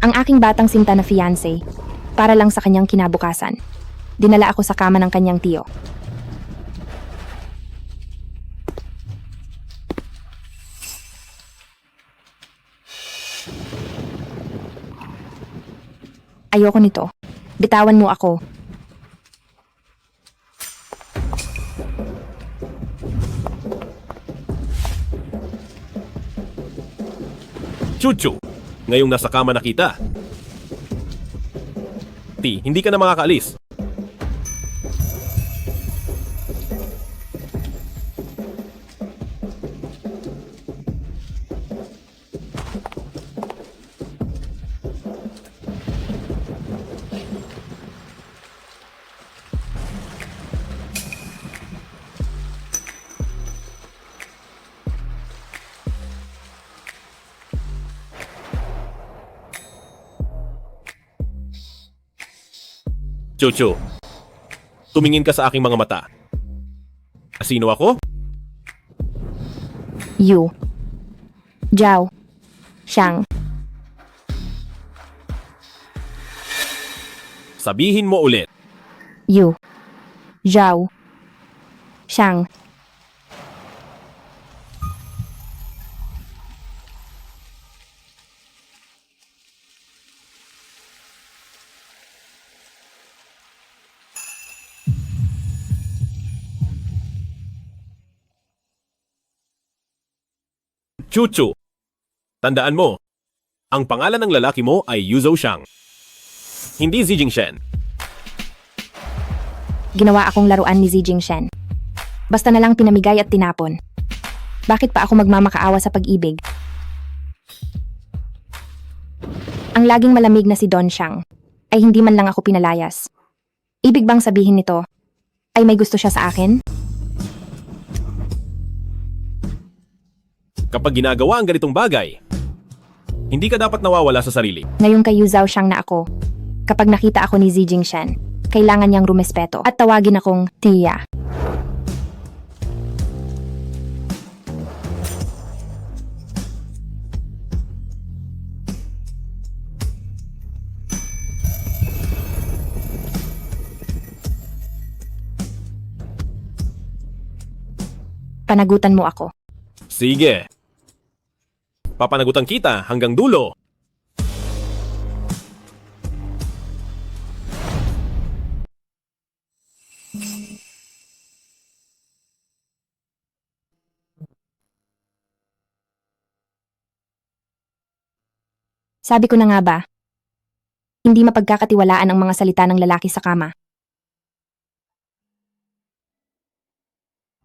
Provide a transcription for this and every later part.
Ang aking batang sinta na fiancé, para lang sa kanyang kinabukasan. Dinala ako sa kama ng kanyang tiyo. Ayoko nito. Bitawan mo ako. Chuchu, ngayong nasa kama na kita. Hindi ka na makakaalis. Chuchu, tumingin ka sa aking mga mata. Sino ako? Yu. Zhao. Shang. Sabihin mo ulit. Yu. Zhao. Shang. Chuchu, tandaan mo, ang pangalan ng lalaki mo ay Yu Zhou-Shang. Hindi Zi Jingshen. Ginawa akong laruan ni Zi Jingshen. Basta na lang pinamigay at tinapon. Bakit pa ako magmamakaawa sa pag-ibig? Ang laging malamig na si Don Shang ay hindi man lang ako pinalayas. Ibig bang sabihin nito ay may gusto siya sa akin? Kapag ginagawa ang ganitong bagay, hindi ka dapat nawawala sa sarili. Ngayon kay Yu Zhao-Shang na ako. Kapag nakita ako ni Zi Jingshen, kailangan niyang rumespeto at tawagin akong Tia. Panagutan mo ako. Sige. Papanagutan kita hanggang dulo. Sabi ko na nga ba, hindi mapagkakatiwalaan ang mga salita ng lalaki sa kama.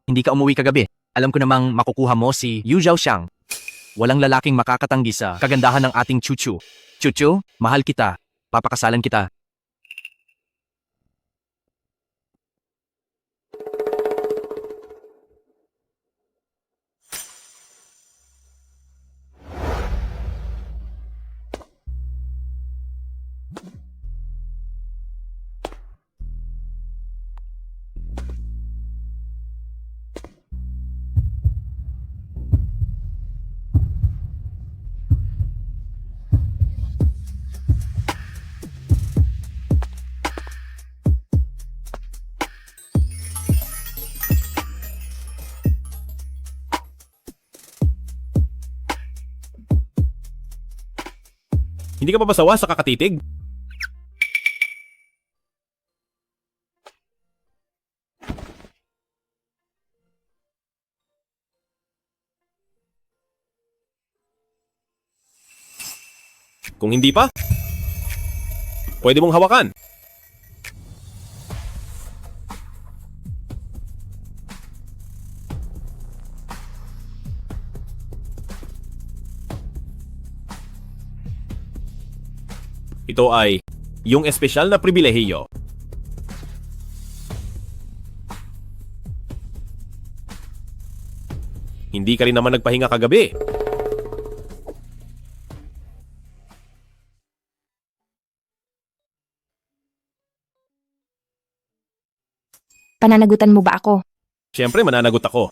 Hindi ka umuwi kagabi. Alam ko namang makukuha mo si Yu Zhao-Shang. Walang lalaking makakatanggi sa kagandahan ng ating Chuchu. Chuchu, mahal kita. Papakasalan kita. Hindi ka pa basawa sa kakatitig? Kung hindi pa, pwede mong hawakan. Ito ay yung espesyal na pribilehiyo. Hindi ka rin naman nagpahinga kagabi. Pananagutan mo ba ako? Siyempre, mananagot ako.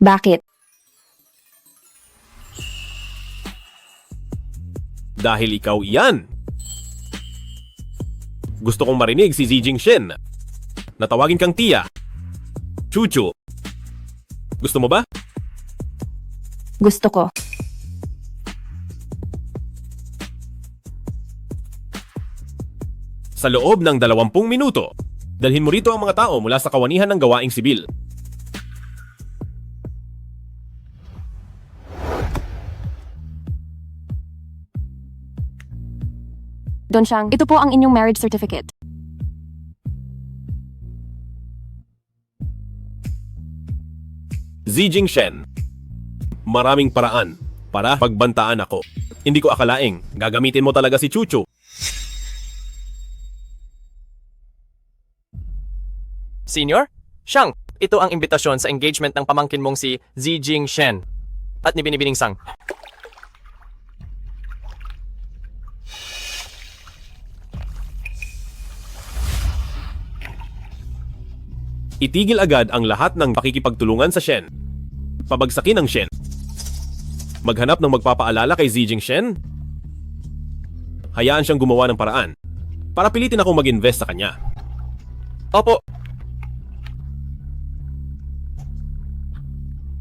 Bakit? Dahil ikaw iyan. Gusto kong marinig si Zijing Shen. Natawagin kang Tia. Chuchu. Gusto mo ba? Gusto ko. Sa loob ng 20 minuto, dalhin mo rito ang mga tao mula sa kawanihan ng gawaing sibil. Don Xiang, ito po ang inyong marriage certificate. Zijing Shen. Maraming paraan para pagbantaan ako. Hindi ko akalaing gagamitin mo talaga si Chuchu. Senior? Shang, ito ang imbitasyon sa engagement ng pamangkin mong si Zijing Shen at ni Binibining Sang. Itigil agad ang lahat ng pakikipagtulungan sa Shen. Pabagsakin ang Shen. Maghanap ng magpapaalala kay Zijing Shen. Hayaan siyang gumawa ng paraan para pilitin akong mag-invest sa kanya. Opo,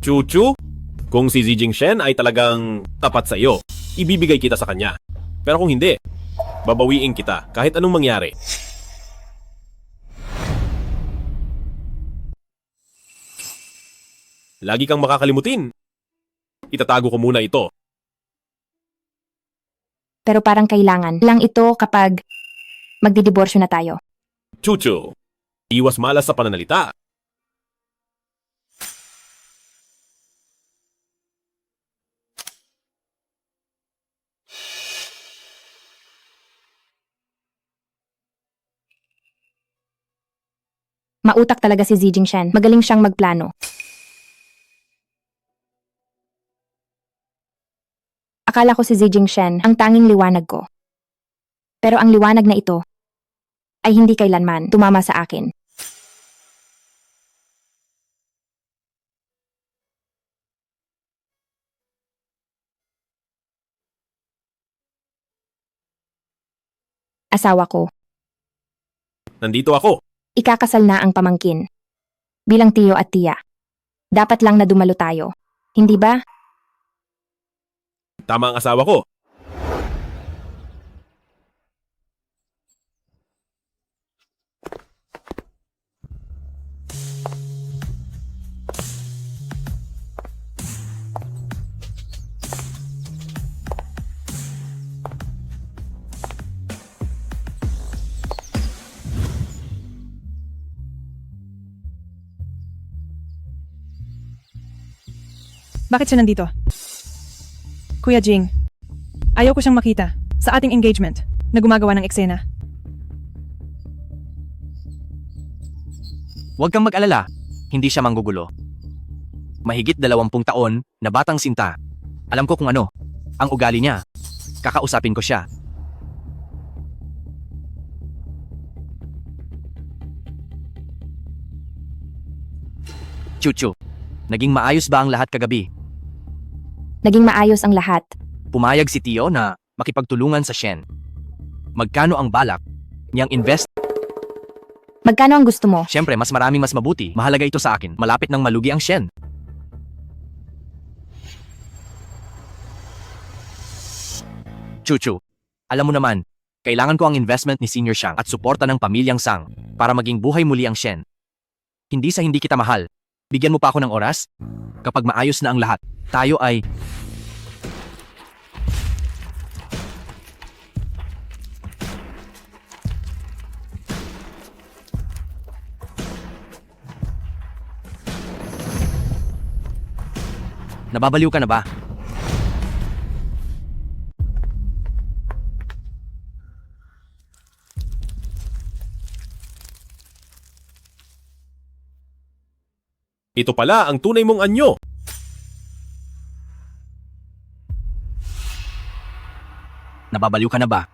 Chuchu, kung si Zijing Shen ay talagang tapat sa iyo, ibibigay kita sa kanya. Pero kung hindi, babawiin kita kahit anong mangyari. Lagi kang makakalimutin. Itatago ko muna ito. Pero parang kailangan lang ito kapag magdidiborsyo na tayo. Chuchu, iwas malas sa pananalita. Mautak talaga si Zijing Shen. Magaling siyang magplano. Akala ko si Zijing Shen ang tanging liwanag ko. Pero ang liwanag na ito ay hindi kailanman tumama sa akin. Asawa ko. Nandito ako. Ikakasal na ang pamangkin. Bilang tiyo at tiya. Dapat lang na dumalo tayo. Hindi ba? Tama ang asawa ko. Bakit siya nandito? Kuya Jing, ayaw ko siyang makita sa ating engagement na gumagawa ng eksena. Huwag kang mag-alala, hindi siya manggugulo. Mahigit 20 taon na batang sinta. Alam ko kung ano, ang ugali niya. Kakausapin ko siya. Chuchu, naging maayos ba ang lahat kagabi? Naging maayos ang lahat. Pumayag si Tio na makipagtulungan sa Shen. Magkano ang balak niyang invest? Magkano ang gusto mo? Siyempre, mas maraming mas mabuti. Mahalaga ito sa akin. Malapit nang malugi ang Shen. Chuchu, alam mo naman, kailangan ko ang investment ni Senior Shang at suporta ng pamilyang Sang para maging buhay muli ang Shen. Hindi sa hindi kita mahal. Bigyan mo pa ako ng oras? Kapag maayos na ang lahat, tayo ay... Nababaliw ka na ba? Ito pala ang tunay mong anyo. Nababaliw ka na ba?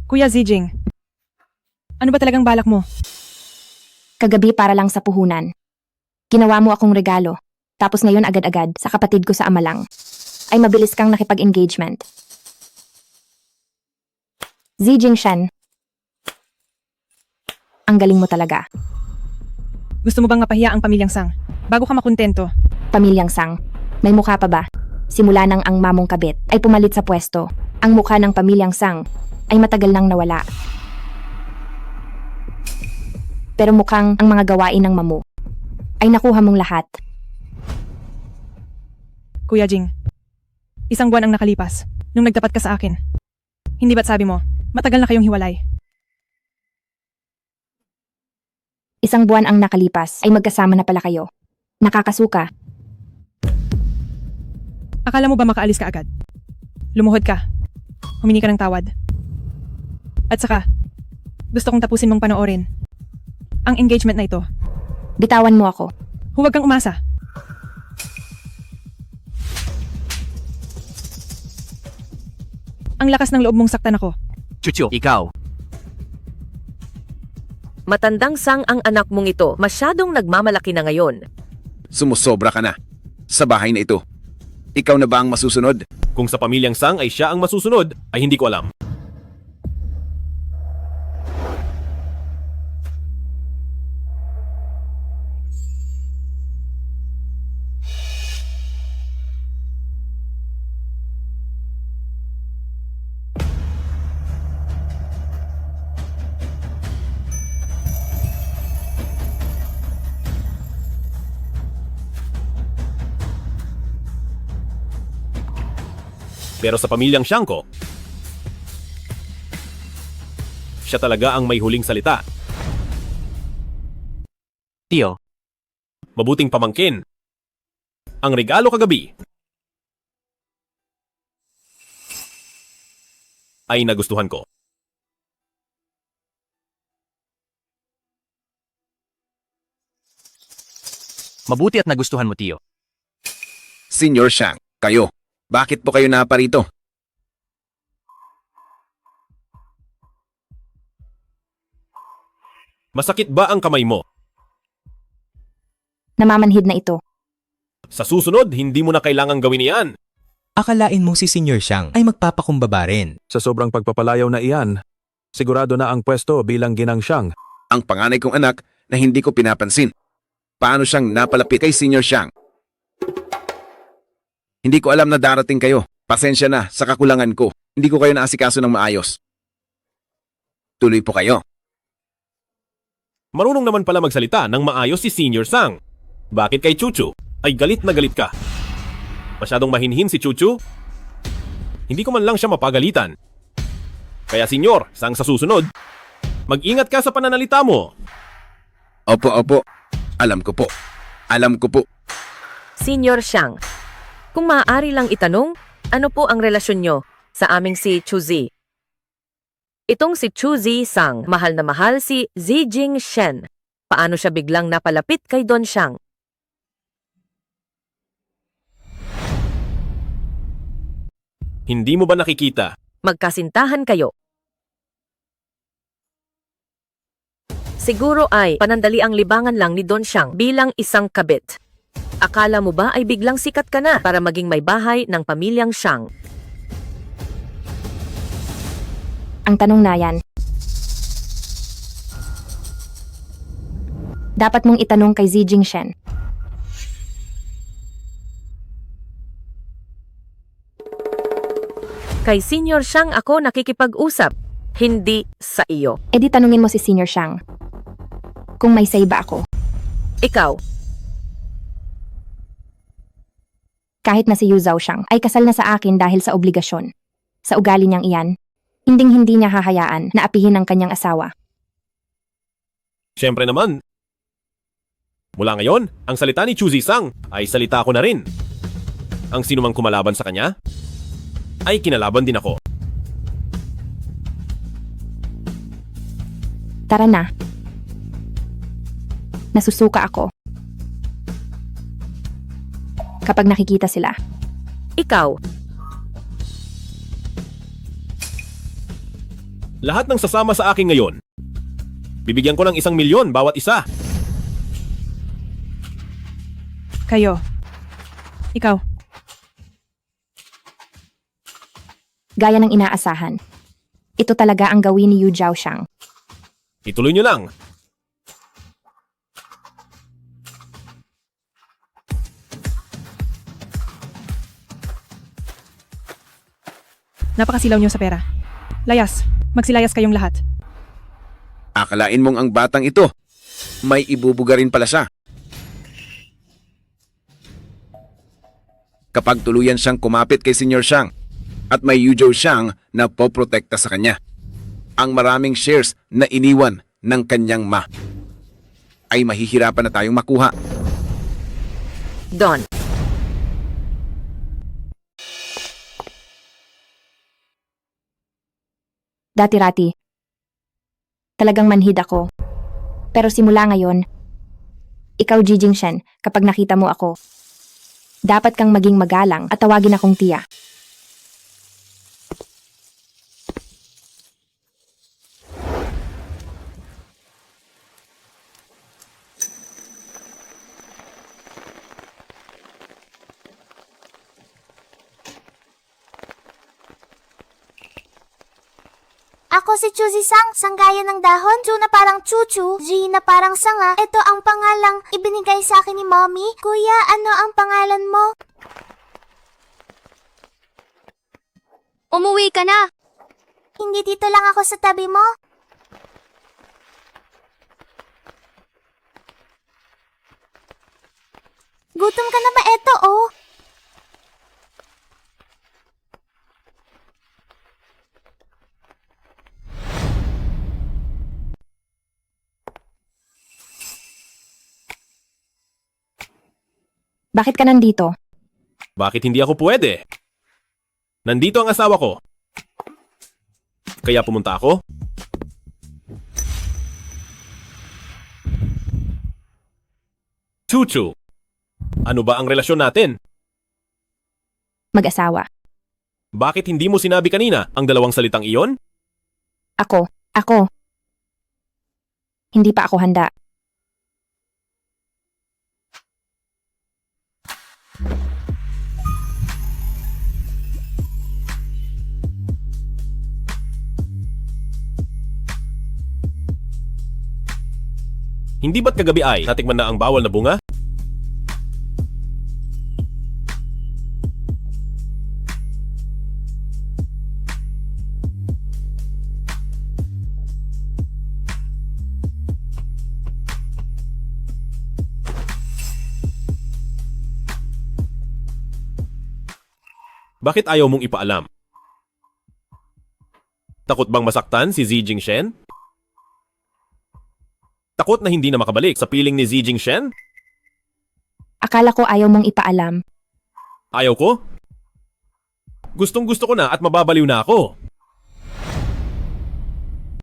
Kuya Zijing, ano ba talagang balak mo? Kagabi para lang sa puhunan. Ginawa mo akong regalo. Tapos ngayon agad-agad sa kapatid ko sa Amalang. Ay mabilis kang nakipag-engagement. Zijing Shen. Ang galing mo talaga. Gusto mo bang mapahiya ang pamilyang Sang? Bago ka makontento, Pamilyang Sang. May mukha pa ba? Simula nang ang mamong kabit ay pumalit sa pwesto. Ang mukha ng pamilyang Sang ay matagal nang nawala. Pero mukhang ang mga gawain ng mamu ay nakuha mong lahat. Kuya Jing. Isang buwan ang nakalipas nung nagtapat ka sa akin. Hindi ba't sabi mo, matagal na kayong hiwalay? Isang buwan ang nakalipas ay magkasama na pala kayo. Nakakasuka. Akala mo ba makaalis ka agad? Lumuhod ka. Humingi ka ng tawad. At saka, gusto kong tapusin mong panoorin ang engagement na ito. Bitawan mo ako. Huwag kang umasa. Ang lakas ng loob mong saktan ako. Chuchu, ikaw. Matandang Sang ang anak mong ito, masyadong nagmamalaki na ngayon. Sumusobra ka na. Sa bahay na ito. Ikaw na ba ang masusunod? Kung sa pamilyang Sang ay siya ang masusunod, ay hindi ko alam. Pero sa pamilyang Siyangko, siya talaga ang may huling salita. Tio, Mabuting pamangkin. Ang regalo kagabi ay nagustuhan ko. mabuti at nagustuhan mo, Tio. Senior Shang, kayo. Bakit po kayo naparito? Masakit ba ang kamay mo? Namamanhid na ito. Sa susunod, hindi mo na kailangang gawin iyan. Akalain mong si Senior Shang ay magpapakumbaba rin. Sa sobrang pagpapalayaw na iyan, sigurado na ang pwesto bilang ginang Siyang. Ang panganay kong anak na hindi ko pinapansin. Paano siyang napalapit kay Senior Shang? Hindi ko alam na darating kayo. Pasensya na sa kakulangan ko. Hindi ko kayo naasikaso ng maayos. Tuloy po kayo. Marunong naman pala magsalita ng maayos si Senior Sang. Bakit kay Chuchu ay galit na galit ka? Masyadong mahinhin si Chuchu? Hindi ko man lang siya mapagalitan. Kaya Senior Sang, sa susunod, mag-ingat ka sa pananalita mo. Opo, opo. Alam ko po. Alam ko po. Senior Shang, kung maaari lang itanong, ano po ang relasyon nyo sa aming si Chuzi? Itong si Chuzi Sang, mahal na mahal si Zijing Shen. Paano siya biglang napalapit kay Don Shang? Hindi mo ba nakikita? Magkasintahan kayo. Siguro ay panandali ang libangan lang ni Don Shang bilang isang kabit. Akala mo ba ay biglang sikat ka na para maging may bahay ng pamilyang Shang? Ang tanong na yan. Dapat mong itanong kay Zijing Shen. Kay Senior Shang ako nakikipag-usap, hindi sa iyo. E di tanungin mo si Senior Shang. Kung may say ba ako. Ikaw, Kahit na si Yu Zhaoxiang ay kasal na sa akin dahil sa obligasyon. Sa ugali niyang iyan, hinding-hindi niya hahayaan na apihin ang kanyang asawa. Siyempre naman. Mula ngayon, ang salita ni Chuzi Sang ay salita ko na rin. Ang sinumang kumalaban sa kanya, ay kinalaban din ako. Tara na. Nasusuka ako. Kapag nakikita sila. ikaw, Lahat ng sasama sa akin ngayon, bibigyan ko ng 1,000,000 bawat isa. Kayo. Ikaw. Gaya ng inaasahan. Ito talaga ang gawin ni Yu Zhaoxiang. Ituloy nyo lang. Napakasilaw niyo sa pera. Layas, magsilayas kayong lahat. Akalain mong ang batang ito, may ibubuga rin pala siya. Kapag tuluyan siyang kumapit kay Senior Shang at may Yu Zhaoxiang na poprotekta sa kanya, ang maraming shares na iniwan ng kanyang ma ay mahihirapan na tayong makuha. Don. Dati-rati, talagang manhid ako. Pero simula ngayon, ikaw Jijing Shen, kapag nakita mo ako, dapat kang maging magalang at tawagin akong tiya. Ako si Chuzi-sang, sanggaya ng dahon, Chu na parang chuchu, Ji na parang sanga. Ito ang pangalang ibinigay sa akin ni Mommy. Kuya, ano ang pangalan mo? Umuwi ka na. Hindi dito lang ako sa tabi mo. Gutom ka na ba? Eto, oh. Bakit ka nandito? Bakit hindi ako pwede? Nandito ang asawa ko. Kaya pumunta ako? Chuchu, ano ba ang relasyon natin? Mag-asawa. Bakit hindi mo sinabi kanina ang dalawang salitang iyon? Ako. Hindi pa ako handa. Hindi ba't kagabi ay natikman na ang bawal na bunga? Bakit ayaw mong ipaalam? Takot bang masaktan si Zijing Shen? Takot na hindi na makabalik sa piling ni Zijing Shen? Akala ko ayaw mong ipaalam. Ayaw ko? Gustong-gusto ko na at mababaliw na ako.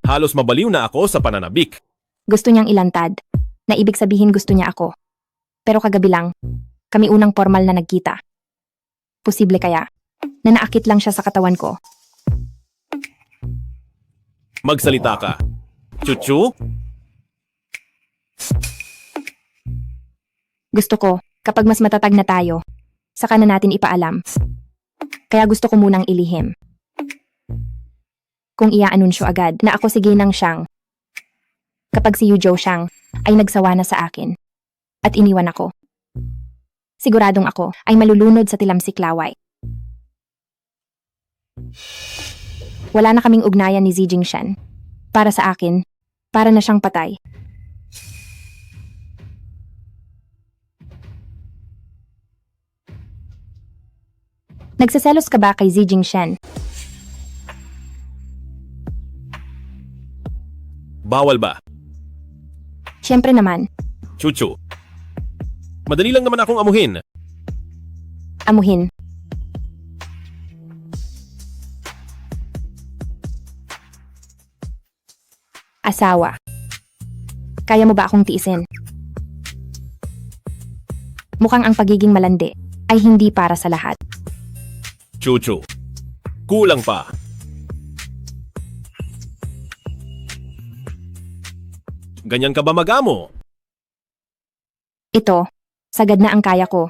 Halos mabaliw na ako sa pananabik. Gusto niyang ilantad, na ibig sabihin gusto niya ako. Pero kagabi lang, kami unang formal na nagkita. Posible kaya, na naakit lang siya sa katawan ko. Magsalita ka. Chuchu? Gusto ko, kapag mas matatag na tayo, saka na natin ipaalam. Kaya gusto ko munang ilihim. Kung ia-anunsyo agad na ako si Ginang Shang, kapag si Yu Zhaoxiang ay nagsawa na sa akin at iniwan ako, siguradong ako ay malulunod sa tilamsik laway. Wala na kaming ugnayan ni Zijing Shen. Para sa akin, para na siyang patay. Nagsaselos ka ba kay Zijing Shen? Bawal ba? Siyempre naman, Chuchu. Madali lang naman akong amuhin. amuhin. Asawa. Kaya mo ba akong tiisin? Mukhang ang pagiging malandi ay hindi para sa lahat. Chuchu. Kulang pa. Ganyan ka ba magamo? Ito, sagad na ang kaya ko.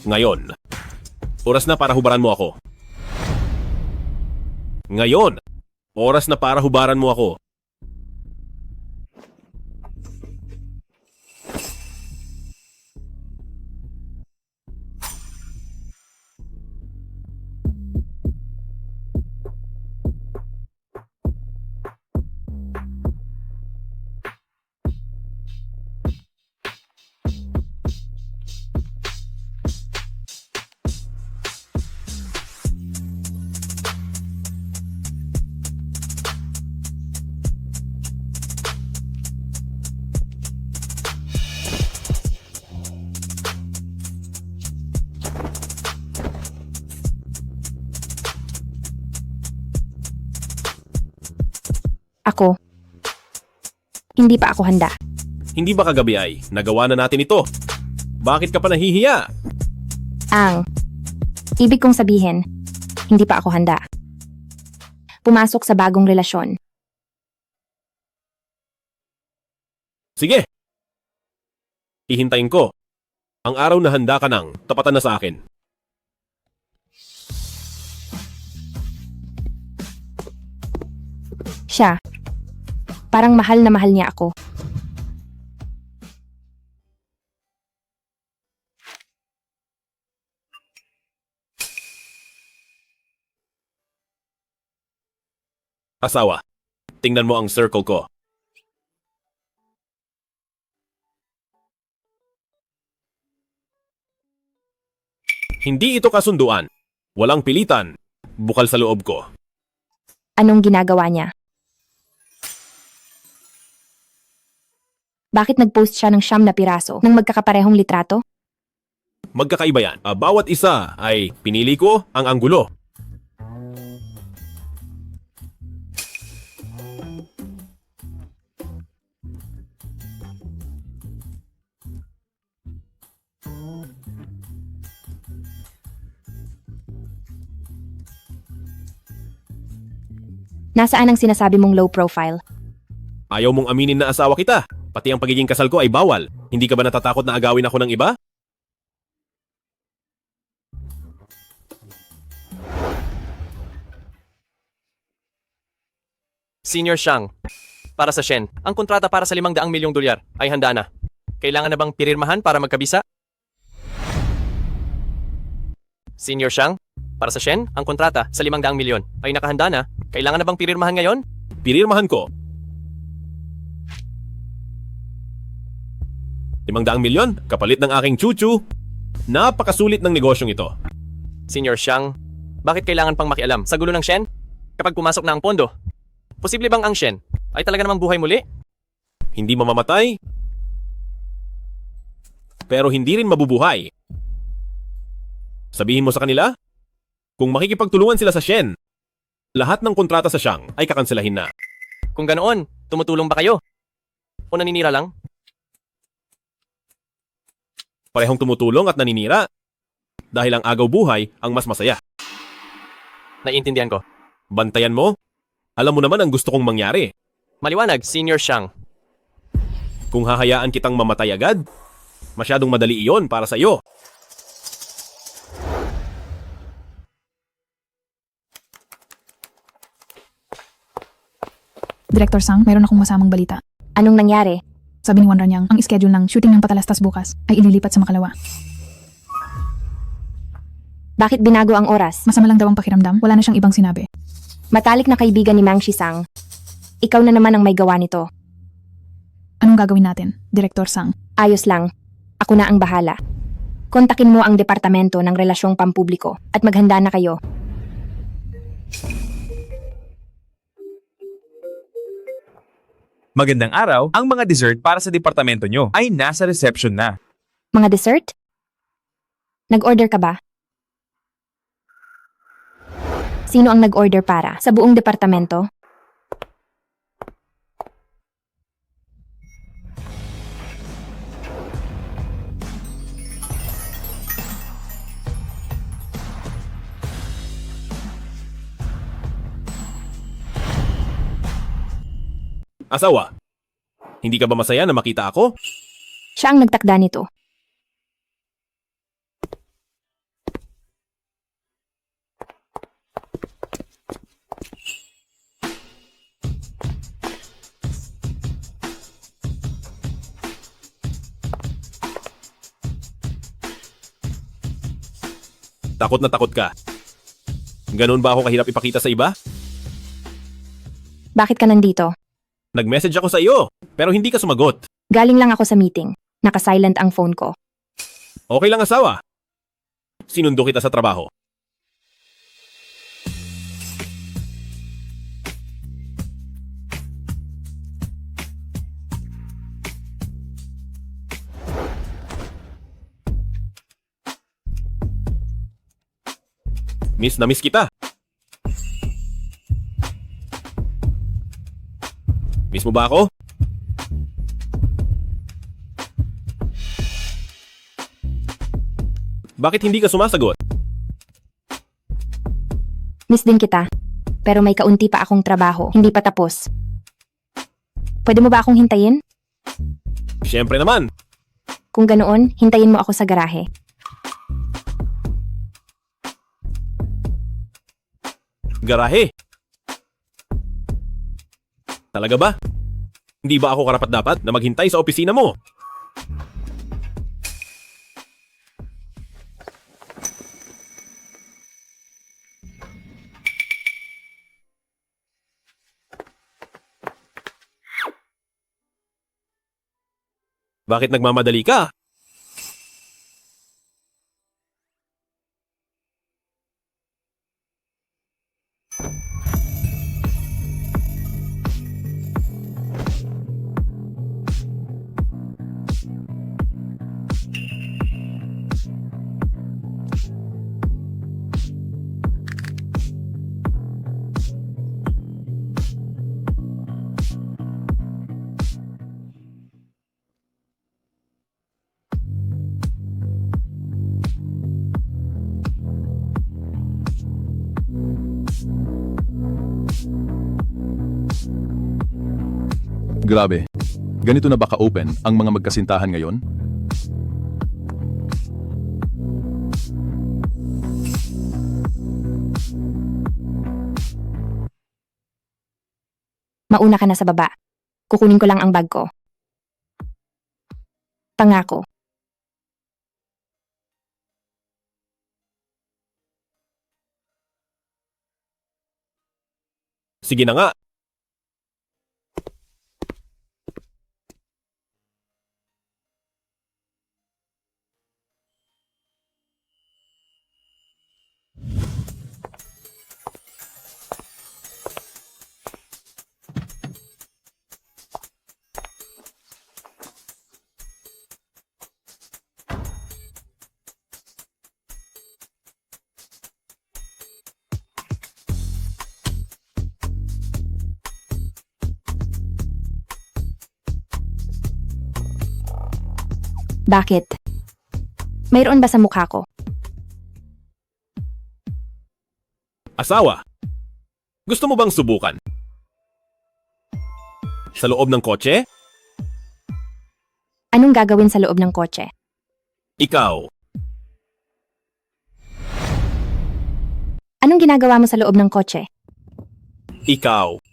Ngayon, oras na para hubaran mo ako. Ngayon, oras na para hubaran mo ako. Ako. Hindi pa ako handa. Hindi ba kagabi ay nagawa na natin ito? Bakit ka pa nahihiya? Ibig kong sabihin, hindi pa ako handa. Pumasok sa bagong relasyon. Sige. Ihintayin ko. Ang araw na handa ka nang tapatan na sa akin. Siya. Parang mahal na mahal niya ako. Asawa, tingnan mo ang circle ko. Hindi ito kasunduan. Walang pilitan. Bukal sa loob ko. Anong ginagawa niya? Bakit nag-post siya ng 9 na piraso ng magkakaparehong litrato? Magkakaiba yan. Bawat isa ay pinili ko ang anggulo. Nasaan ang sinasabi mong low profile? Ayaw mong aminin na asawa kita. Pati ang pagiging kasal ko ay bawal. Hindi ka ba natatakot na agawin ako ng iba? Senior Shang, para sa Shen, ang kontrata para sa 500 milyong dolyar ay handa na. Kailangan na bang pirirmahan para magkabisa? Senior Shang, para sa Shen, ang kontrata sa 500 milyon ay nakahanda na. Kailangan na bang pirirmahan ngayon? Pirirmahan ko. 500 milyon, kapalit ng aking chuchu. Napakasulit ng negosyong ito. Senior Shang, bakit kailangan pang makialam sa gulo ng Shen? Kapag pumasok na ang pondo, posible bang ang Shen ay talaga namang buhay muli? Hindi mamamatay, pero hindi rin mabubuhay. Sabihin mo sa kanila, kung makikipagtulungan sila sa Shen, lahat ng kontrata sa Shang ay kakanselahin na. Kung ganoon, tumutulong ba kayo? O naninira lang? Parehong tumutulong at naninira dahil ang agaw buhay ang mas masaya. Naiintindihan ko. Bantayan mo? Alam mo naman ang gusto kong mangyari. Maliwanag, Senior Shang. Kung hahayaan kitang mamatay agad, masyadong madali iyon para sa iyo. Director Sang, mayroon akong masamang balita. Anong nangyari? Sabi ni Juan Ranyang, ang schedule ng shooting ng Patalastas bukas ay ililipat sa Makalawa. Bakit binago ang oras? Masama lang daw ang pakiramdam, wala na siyang ibang sinabi. Matalik na kaibigan ni Mang Shisang. Ikaw na naman ang may gawa nito. Anong gagawin natin, Director Sang? Ayos lang. Ako na ang bahala. Kontakin mo ang Departamento ng Relasyong Pampubliko at maghanda na kayo. Magandang araw, ang mga dessert para sa departamento nyo ay nasa reception na. Mga dessert? Nag-order ka ba? Sino ang nag-order para sa buong departamento? Asawa, hindi ka ba masaya na makita ako? Siya ang nagtakda nito. Takot na takot ka. Ganun ba ako kahirap ipakita sa iba? Bakit ka nandito? Nag-message ako sa iyo, pero hindi ka sumagot. Galing lang ako sa meeting. Naka-silent ang phone ko. Okay lang asawa. Sinundo kita sa trabaho. Miss na miss kita. Miss mo ba ako? Bakit hindi ka sumasagot? Miss din kita. Pero may kaunti pa akong trabaho. Hindi pa tapos. Pwede mo ba akong hintayin? Siyempre naman. Kung ganoon, hintayin mo ako sa garahe. Garahe. Talaga ba? Hindi ba ako karapat-dapat na maghintay sa opisina mo? Bakit nagmamadali ka? Grabe. Ganito na ba ka-open ang mga magkasintahan ngayon? Mauna ka na sa baba. Kukunin ko lang ang bag ko. Pangako. Sige na nga. Bakit? Mayroon ba sa mukha ko? Asawa, gusto mo bang subukan? Sa loob ng kotse? Anong gagawin sa loob ng kotse? Ikaw. Anong ginagawa mo sa loob ng kotse? Ikaw.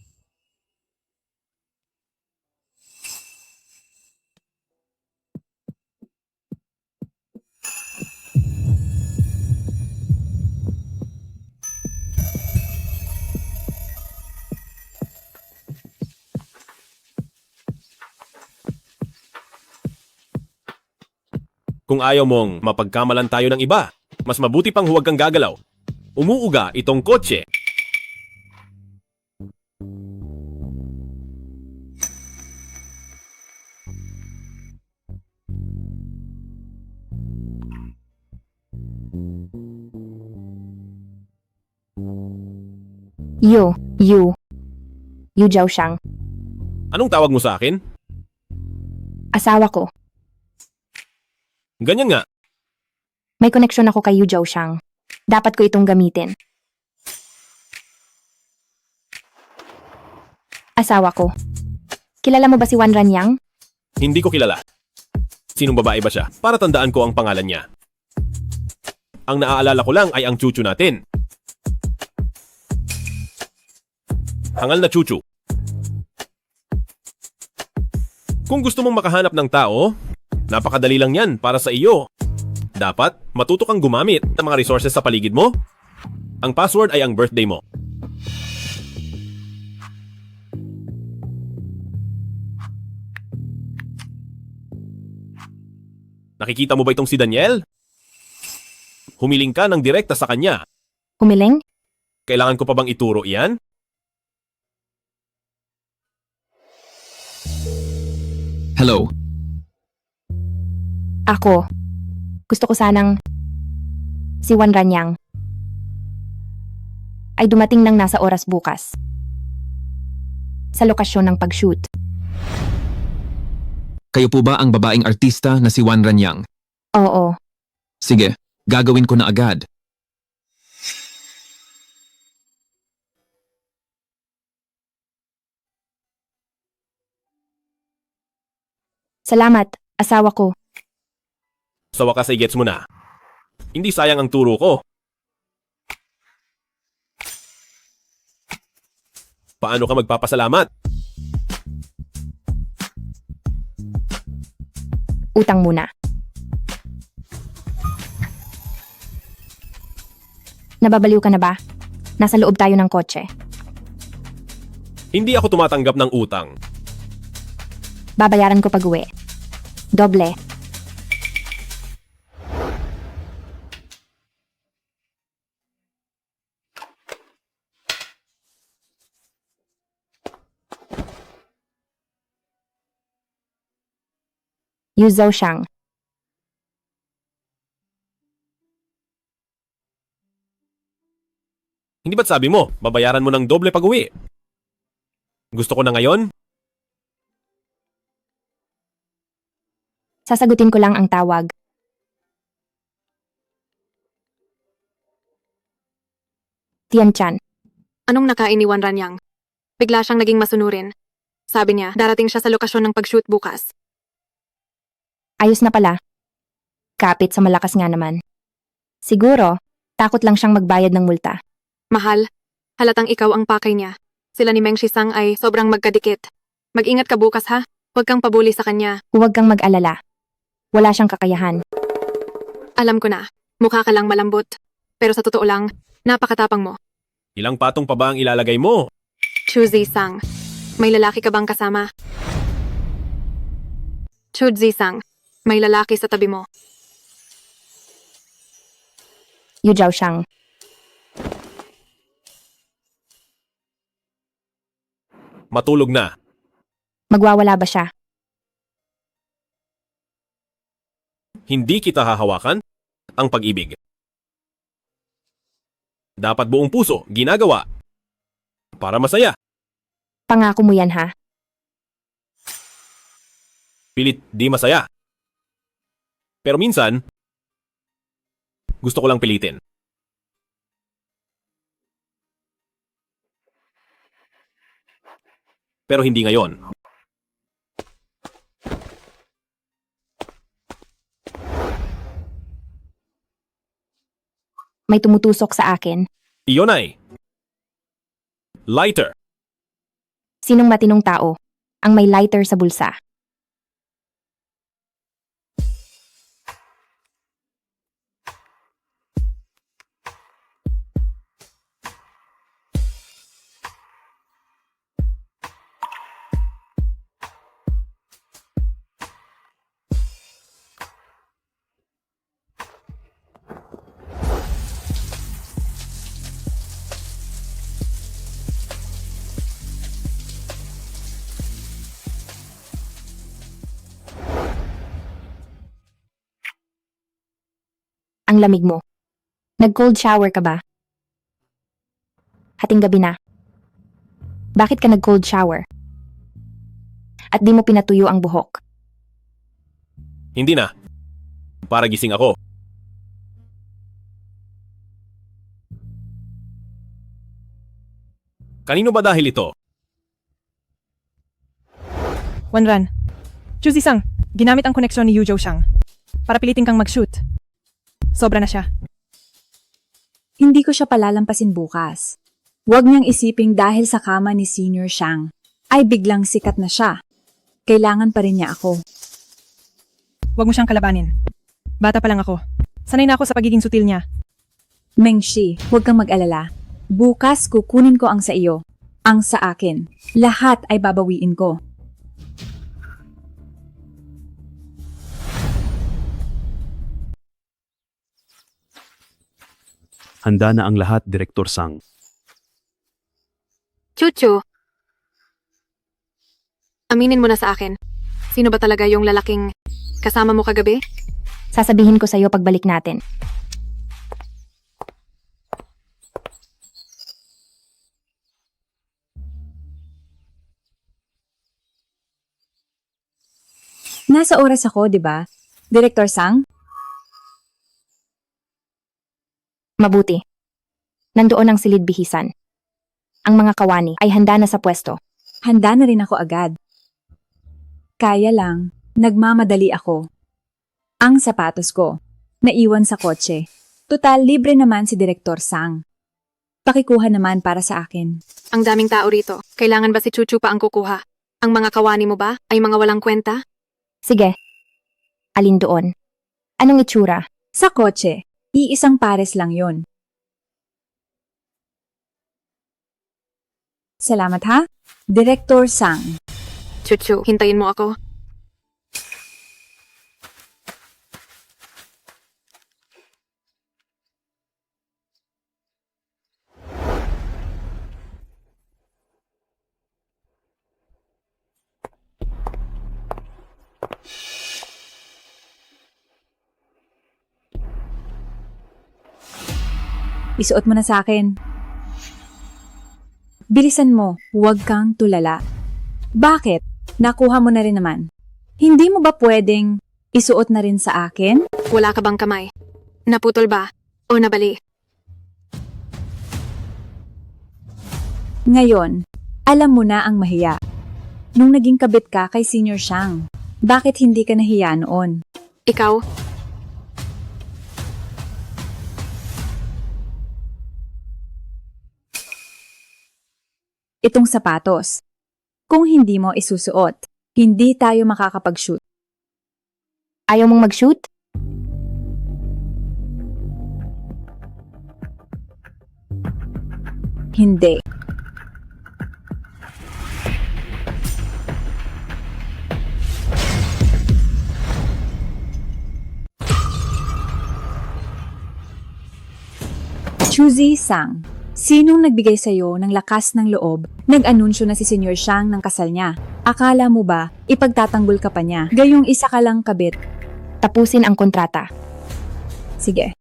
Kung ayaw mong mapagkamalan tayo ng iba, mas mabuti pang huwag kang gagalaw. Umuuga itong kotse. Yu Zhao Shang. Anong tawag mo sa akin? Asawa ko. Ganyan nga. May koneksyon ako kay Yu Zhao Shang. Dapat ko itong gamitin. Asawa ko. Kilala mo ba si Wan Ranyang? Hindi ko kilala. Sinong babae ba siya? Para tandaan ko ang pangalan niya. Ang naaalala ko lang ay ang chuchu natin. Hangal na chuchu. Kung gusto mong makahanap ng tao, napakadali lang yan para sa iyo. Dapat, matuto kang gumamit ng mga resources sa paligid mo. Ang password ay ang birthday mo. Nakikita mo ba itong si Daniel? Humiling ka ng direkta sa kanya. Humiling? Kailangan ko pa bang ituro iyan? Hello. Ako. Gusto ko sanang si Juan Ranyang ay dumating ng nasa oras bukas sa lokasyon ng pag-shoot. Kayo po ba ang babaeng artista na si Juan Ranyang? Oo. Sige, gagawin ko na agad. Salamat, asawa ko. Sa wakas ay gets mo na. Hindi sayang ang turo ko. Paano ka magpapasalamat? Utang muna. Nababaliw ka na ba? Nasa loob tayo ng kotse. Hindi ako tumatanggap ng utang. Babayaran ko pag-uwi. Doble. Yu Zhou Shang. Hindi ba't sabi mo, babayaran mo ng doble pag-uwi? Gusto ko na ngayon? Sasagutin ko lang ang tawag. Tian Chan. Anong nakain ni Juan Ranyang? Bigla siyang naging masunurin. Sabi niya, darating siya sa lokasyon ng pag-shoot bukas. Ayos na pala. Kapit sa malakas nga naman. Siguro, takot lang siyang magbayad ng multa. Mahal, halatang ikaw ang pakay niya. Sila ni Meng Shisang ay sobrang magkadikit. Mag-ingat ka bukas ha. Huwag kang pabuli sa kanya. Huwag kang mag-alala. Wala siyang kakayahan. Alam ko na, mukha ka lang malambot. Pero sa totoo lang, napakatapang mo. Ilang patong pa ba ang ilalagay mo? Chu Zisang, may lalaki ka bang kasama? Chu Zisang, may lalaki sa tabi mo. Yu Zhou Shang. Matulog na. Magwawala ba siya? Hindi kita hahawakan ang pag-ibig. Dapat buong puso, ginagawa. Para masaya. Pangako mo yan ha? Pilit di masaya. Pero minsan, gusto ko lang pilitin. Pero hindi ngayon. May tumutusok sa akin. Iyon ay lighter. Sinong matinong tao ang may lighter sa bulsa? Ang lamig mo. Nag-cold shower ka ba? Hating gabi na. Bakit ka nag-cold shower? At di mo pinatuyo ang buhok? Hindi na. Para gising ako. Kanino ba dahil ito? Wanran. Chu Zisang, ginamit ang koneksyon ni Yu Zhou Shang para pilitin kang mag-shoot. Sobra na siya. Hindi ko siya palalampasin bukas. Huwag niyang isiping dahil sa kama ni Senior Shang ay biglang sikat na siya. Kailangan pa rin niya ako. Huwag mo siyang kalabanin. Bata pa lang ako. Sanay na ako sa pagiging sutil niya. Mengshi, huwag kang mag-alala. Bukas kukunin ko ang sa iyo. Ang sa akin. Lahat ay babawiin ko. Handa na ang lahat, Direktor Sang. Chuchu. Aminin mo na sa akin. Sino ba talaga yung lalaking kasama mo kagabi? Sasabihin ko sa'yo pagbalik natin. Nasa oras ako, di ba? Director Sang? Mabuti. Nandoon ang silid bihisan. Ang mga kawani ay handa na sa pwesto. Handa na rin ako agad. Kaya lang, nagmamadali ako. Ang sapatos ko, naiwan sa kotse. Total, libre naman si Director Sang. Pakikuha naman para sa akin. Ang daming tao rito. Kailangan ba si Chuchu pa ang kukuha? Ang mga kawani mo ba ay mga walang kwenta? Sige. Alin doon? Anong itsura? Sa kotse, iisang pares lang yon. Salamat ha, Director Sang. Chuchu, hintayin mo ako. Isuot mo na sa akin. Bilisan mo, huwag kang tulala. Bakit? Nakuha mo na rin naman. Hindi mo ba pwedeng isuot na rin sa akin? Wala ka bang kamay? Naputol ba? O nabali? Ngayon, alam mo na ang mahiya. Nung naging kabit ka kay Senior Shang, bakit hindi ka nahiya noon? Ikaw? Itong sapatos. Kung hindi mo isusuot, hindi tayo makakapag-shoot. Ayaw mong mag-shoot? Hindi. Chuzi Sang, sinong nagbigay sa'yo ng lakas ng loob? Nag-anunsyo na si Senior Shang ng kasal niya. Akala mo ba, ipagtatanggol ka pa niya? Gayong isa ka lang kabit. Tapusin ang kontrata. Sige.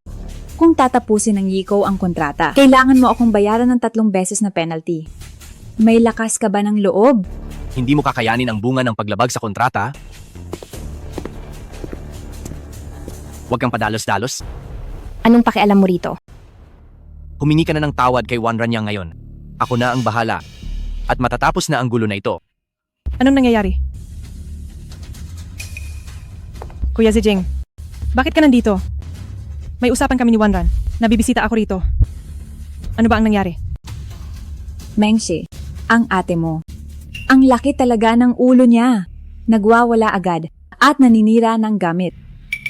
Kung tatapusin ng Yiko ang kontrata, kailangan mo akong bayaran ng 3 beses na penalty. May lakas ka ba ng loob? Hindi mo kakayanin ang bunga ng paglabag sa kontrata? Huwag kang padalos-dalos. Anong pakialam mo rito? Humingi ka na ng tawad kay Wan Ranyang ngayon. Ako na ang bahala. At matatapos na ang gulo na ito. Anong nangyayari? Kuya Zijing, bakit ka nandito? May usapan kami ni Wanran. Nabibisita ako rito. Ano ba ang nangyari? Mengshi, ang ate mo. Ang laki talaga ng ulo niya. Nagwawala agad at naninira ng gamit.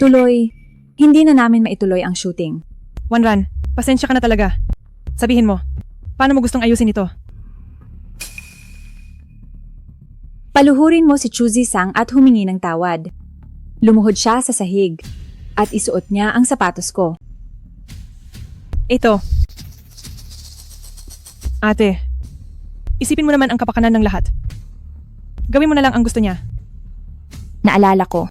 Tuloy, hindi na namin maituloy ang shooting. Wanran, pasensya ka na talaga. Sabihin mo, paano mo gustong ayusin ito? Paluhurin mo si Chuzi Sang at humingi ng tawad. Lumuhod siya sa sahig at isuot niya ang sapatos ko. Ito. Ate, isipin mo naman ang kapakanan ng lahat. Gawin mo na lang ang gusto niya. Naalala ko.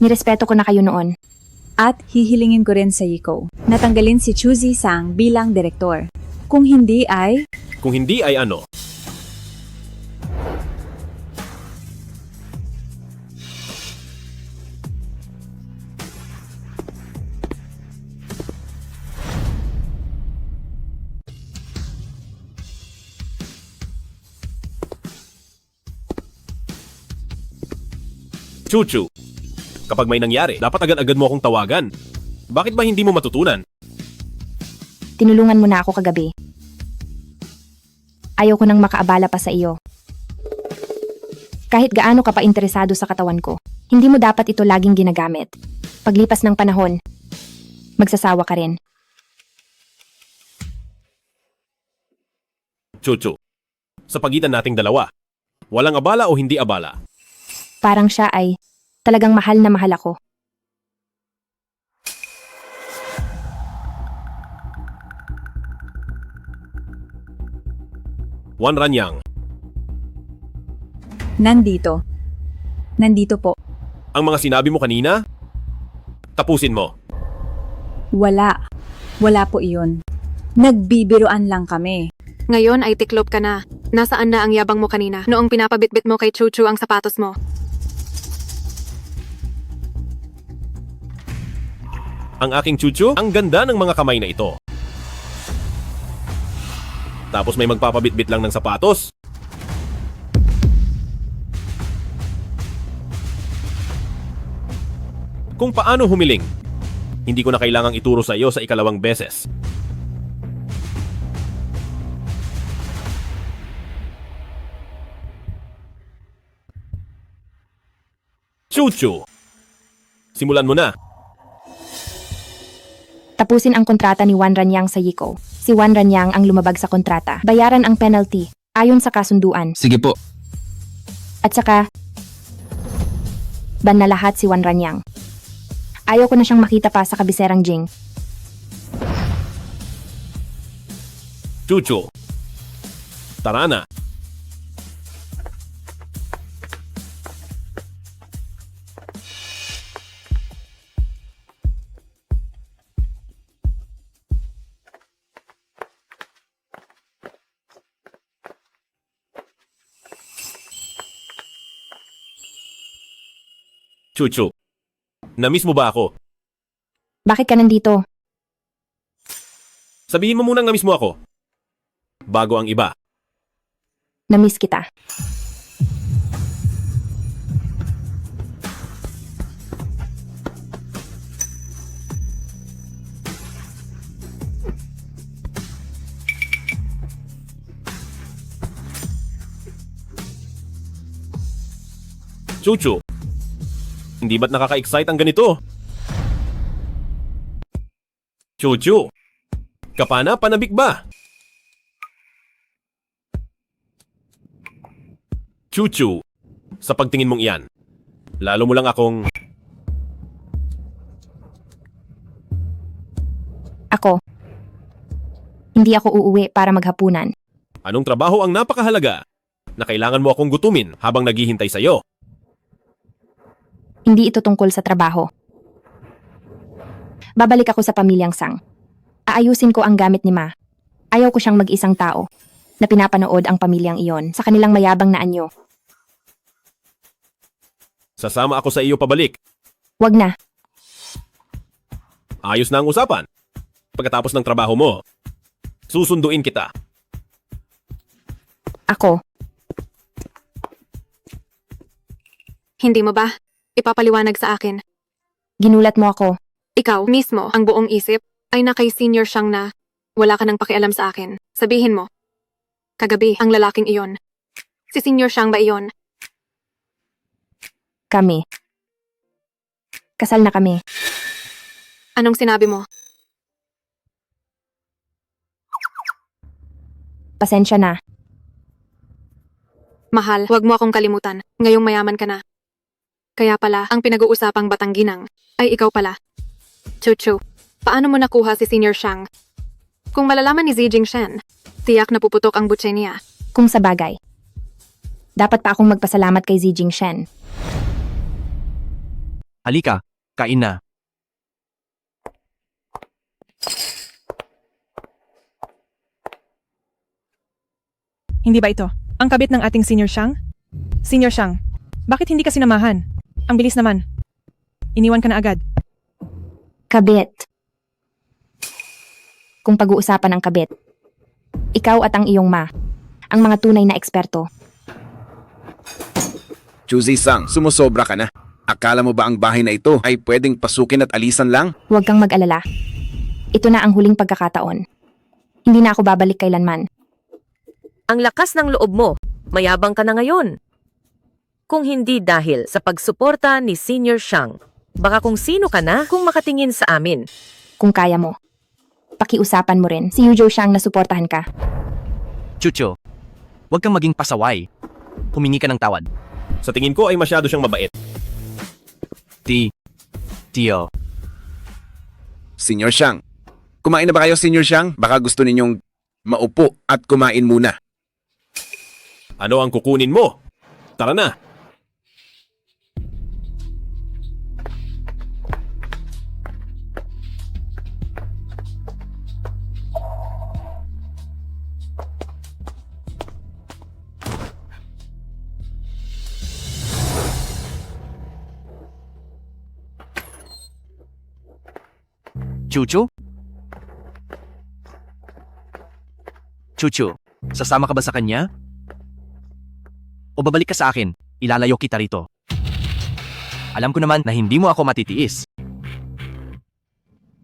Nirespeto ko na kayo noon. At hihilingin ko rin sa Yiko. Natanggalin si Chuzi Sang bilang direktor. Kung hindi ay... Kung hindi ay ano? Chuchu, kapag may nangyari, dapat agad-agad mo akong tawagan. Bakit ba hindi mo matutunan? Tinulungan mo na ako kagabi. Ayaw ko nang makaabala pa sa iyo. Kahit gaano ka pa interesado sa katawan ko, hindi mo dapat ito laging ginagamit. Paglipas ng panahon, magsasawa ka rin. Chuchu, sa pagitan nating dalawa, walang abala o hindi abala. Parang siya ay talagang mahal na mahal ako. Juan Ranyang, Nandito. Nandito po. ang mga sinabi mo kanina, tapusin mo. Wala. Wala po iyon. Nagbibiruan lang kami. Ngayon ay tiklop ka na. Nasaan na ang yabang mo kanina noong pinapabitbit mo kay Chuchu ang sapatos mo? Ang aking Chuchu, ang ganda ng mga kamay na ito. Tapos may magpapabitbit lang ng sapatos. Kung paano humiling, hindi ko na kailangang ituro sa iyo sa ikalawang beses. Chuchu, simulan mo na. Tapusin ang kontrata ni Juan Ranyang sa Yiko. Si Juan Ranyang ang lumabag sa kontrata. Bayaran ang penalty ayon sa kasunduan. Sige po. At saka, ban na lahat si Juan Ranyang. Ayaw ko na siyang makita pa sa kabiserang Jing. Chuchu, tara na. Chuchu, na-miss mo ba ako? Bakit ka nandito? Sabihin mo munang na-miss mo ako. Bago ang iba. Na-miss kita. Chuchu, hindi ba't nakaka-excite ang ganito? Chuchu, kapana panabik ba? Chuchu, sa pagtingin mong iyan, lalo mo lang akong... Ako. Hindi ako uuwi para maghapunan. Anong trabaho ang napakahalaga na kailangan mo akong gutumin habang naghihintay sa'yo? Hindi ito tungkol sa trabaho. Babalik ako sa pamilyang Sang. Aayusin ko ang gamit ni Ma. Ayaw ko siyang mag-isang tao na pinapanood ang pamilyang iyon sa kanilang mayabang na anyo. Sasama ako sa iyo pabalik. Wag na. Ayos na ang usapan. Pagkatapos ng trabaho mo, susunduin kita. Ako. Hindi mo ba? Ipapaliwanag sa akin. Ginulat mo ako. Ikaw mismo, ang buong isip, ay nakay Senior Shang na wala ka nang pakialam sa akin. Sabihin mo. Kagabi, ang lalaking iyon. Si Senior Shang ba iyon? Kami. Kasal na kami. Anong sinabi mo? Pasensya na. Mahal, wag mo akong kalimutan. Ngayong mayaman ka na. Kaya pala, ang pinag-uusapang Batangginang ay ikaw pala. Chuchu, paano mo nakuha si Senior Shang? Kung malalaman ni Zijing Shen, tiyak na puputok ang butse niya. Kung sa bagay. Dapat pa akong magpasalamat kay Zijing Shen. Halika, kain na. Hindi ba ito ang kabit ng ating Senior Shang? Senior Shang, bakit hindi ka sinamahan? Ang bilis naman. Iniwan ka na agad. Kabit. Kung pag-uusapan ang kabit, ikaw at ang iyong Ma, ang mga tunay na eksperto. Chuzi Sang, sumusobra ka na. Akala mo ba ang bahay na ito ay pwedeng pasukin at alisan lang? Huwag kang mag-alala. Ito na ang huling pagkakataon. Hindi na ako babalik kailanman. Ang lakas ng loob mo, mayabang ka na ngayon. Kung hindi dahil sa pagsuporta ni Senior Shang, baka kung sino ka na kung makatingin sa amin. kung kaya mo. Pakiusapan mo rin si Yuzhou Xiang na suportahan ka. Chucho, huwag kang maging pasaway. Humingi ka ng tawad. Sa tingin ko ay masyado siyang mabait. Tio, Senior Xiang, kumain na ba kayo, Senior Xiang? Baka gusto ninyong maupo at kumain muna. Ano ang kukunin mo? Tara na! Chucho? Chucho, sasama ka ba sa kanya? O babalik ka sa akin, ilalayo kita rito. Alam ko naman na hindi mo ako matitiis.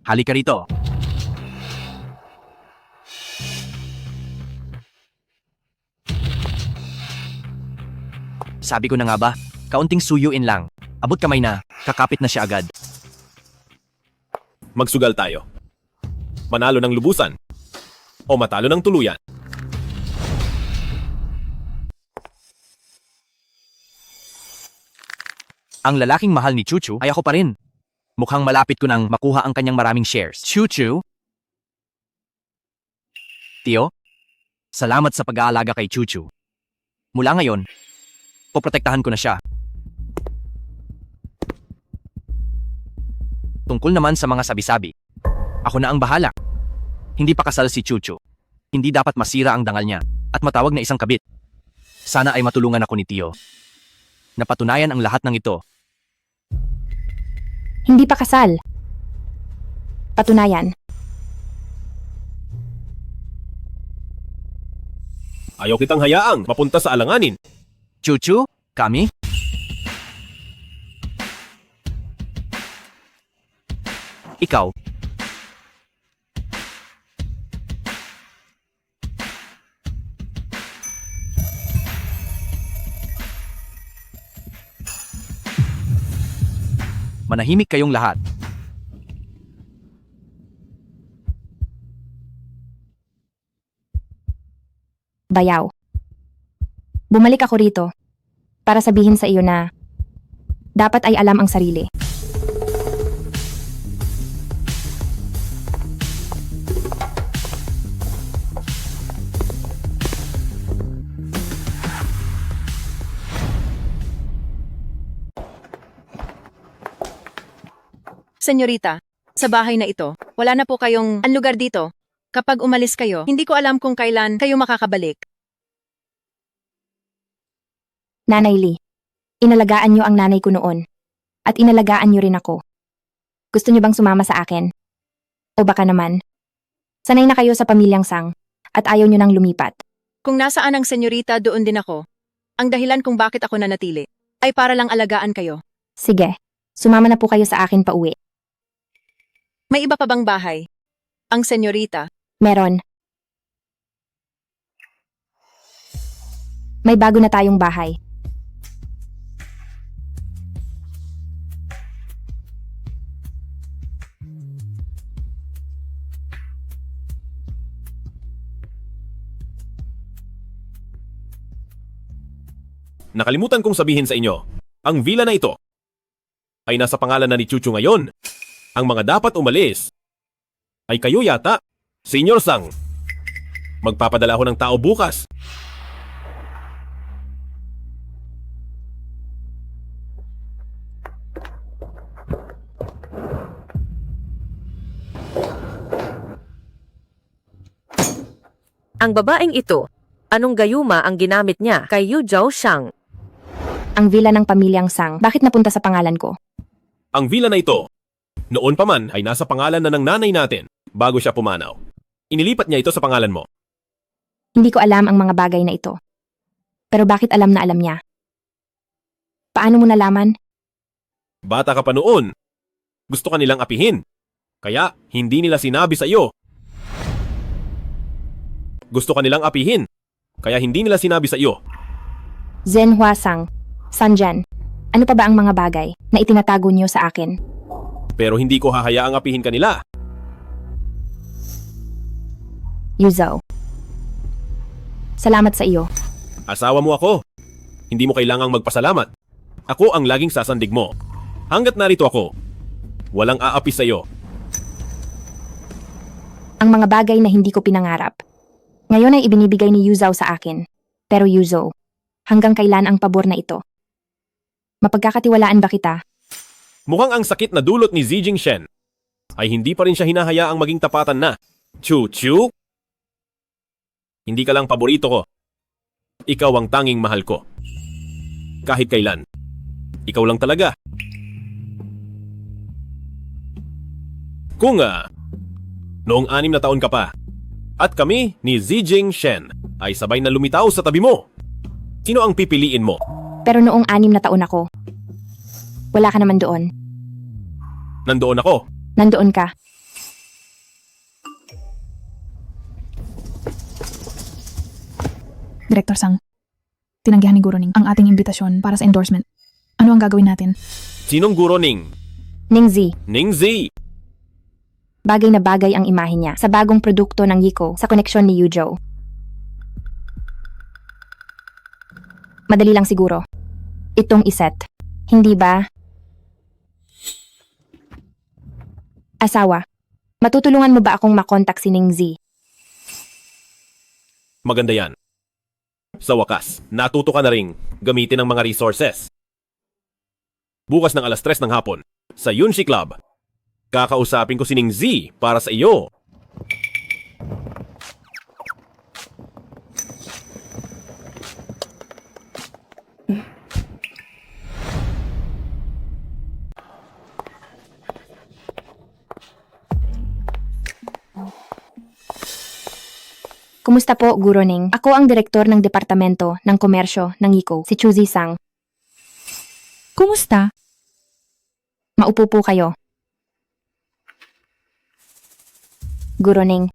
Halika rito. Sabi ko na nga ba, kaunting suyuin lang. Abot kamay na, kakapit na siya agad. Magsugal tayo. Manalo ng lubusan. O matalo ng tuluyan. Ang lalaking mahal ni Chuchu ay ako pa rin. Mukhang malapit ko nang makuha ang kanyang maraming shares. Chuchu? Tio, salamat sa pag-aalaga kay Chuchu. Mula ngayon, poprotektahan ko na siya. Tungkol naman sa mga sabi-sabi, ako na ang bahala. Hindi pa kasal si Chuchu. Hindi dapat masira ang dangal niya at matawag na isang kabit. Sana ay matulungan ako ni Tio. Napatunayan ang lahat ng ito. Hindi pa kasal. Patunayan. Ayaw kitang hayaang mapunta sa alanganin. Chuchu, kami? Ikaw? Manahimik kayong lahat. Bayaw. Bumalik ako rito para sabihin sa iyo na dapat ay alam ang sarili. Senyorita, sa bahay na ito, wala na po kayong lugar dito. Kapag umalis kayo, hindi ko alam kung kailan kayo makakabalik. Nanay Lee, inalagaan niyo ang nanay ko noon. At inalagaan niyo rin ako. Gusto niyo bang sumama sa akin? O baka naman, sanay na kayo sa pamilyang Sang at ayaw niyo nang lumipat. Kung nasaan ang senyorita, doon din ako. Ang dahilan kung bakit ako nanatili ay para lang alagaan kayo. Sige, sumama na po kayo sa akin pauwi. May iba pa bang bahay? Ang senyorita. Meron. May bago na tayong bahay. Nakalimutan kong sabihin sa inyo, ang villa na ito ay nasa pangalan na ni Chuchu ngayon. Ang mga dapat umalis ay kayo yata, Senior Sang. Magpapadala ako ng tao bukas. Ang babaeng ito, anong gayuma ang ginamit niya kay Yuzhou Xiang? Ang villa ng pamilyang Sang, bakit napunta sa pangalan ko? Ang villa na ito, noon pa man ay nasa pangalan na ng nanay natin bago siya pumanaw. Inilipat niya ito sa pangalan mo. Hindi ko alam ang mga bagay na ito. Pero bakit alam na alam niya? Paano mo nalaman? Bata ka pa noon. Gusto ka nilang apihin. Kaya hindi nila sinabi sa iyo. Gusto ka nilang apihin. Kaya hindi nila sinabi sa iyo. Zhenhua Sang, Sanjan, ano pa ba ang mga bagay na itinatago niyo sa akin? Pero hindi ko hahayaang apihin kanila. Yuzhou. Salamat sa iyo. Asawa mo ako. Hindi mo kailangang magpasalamat. Ako ang laging sasandig mo. Hanggat narito ako, walang aapi sa iyo. Ang mga bagay na hindi ko pinangarap. Ngayon ay ibinibigay ni Yuzhou sa akin. Pero Yuzhou, hanggang kailan ang pabor na ito? Mapagkakatiwalaan ba kita? Mukhang ang sakit na dulot ni Zijing Shen ay hindi pa rin siya hinahayaang maging tapatan na. Chu-chu? Hindi ka lang paborito ko. Ikaw ang tanging mahal ko. Kahit kailan. Ikaw lang talaga. Kung noong 6 na taon ka pa, at kami ni Zijing Shen ay sabay na lumitaw sa tabi mo, sino ang pipiliin mo? Pero noong 6 na taon ako, wala ka naman doon. Nandoon ako. Nandoon ka. Director Sang, tinanggihan ni Guro Ning ang ating imbitasyon para sa endorsement. Ano ang gagawin natin? Sinong Guro Ning? Ningzi, Ningzi! bagay na bagay ang imahe niya sa bagong produkto ng Yiko sa koneksyon ni Yuzhou. Madali lang siguro. Itong iset. Hindi ba? Asawa, matutulungan mo ba akong makontak si Ningzi? Maganda yan. Sa wakas, natuto ka na ring gamitin ang mga resources. Bukas ng 3:00 ng hapon, sa Yunshi Club, kakausapin ko si Ningzi para sa iyo. Kumusta po, Guro Ning? Ako ang direktor ng Departamento ng Komersyo ng Yiko, si Chuzi Sang. Kumusta? Maupo po kayo. Guro Ning,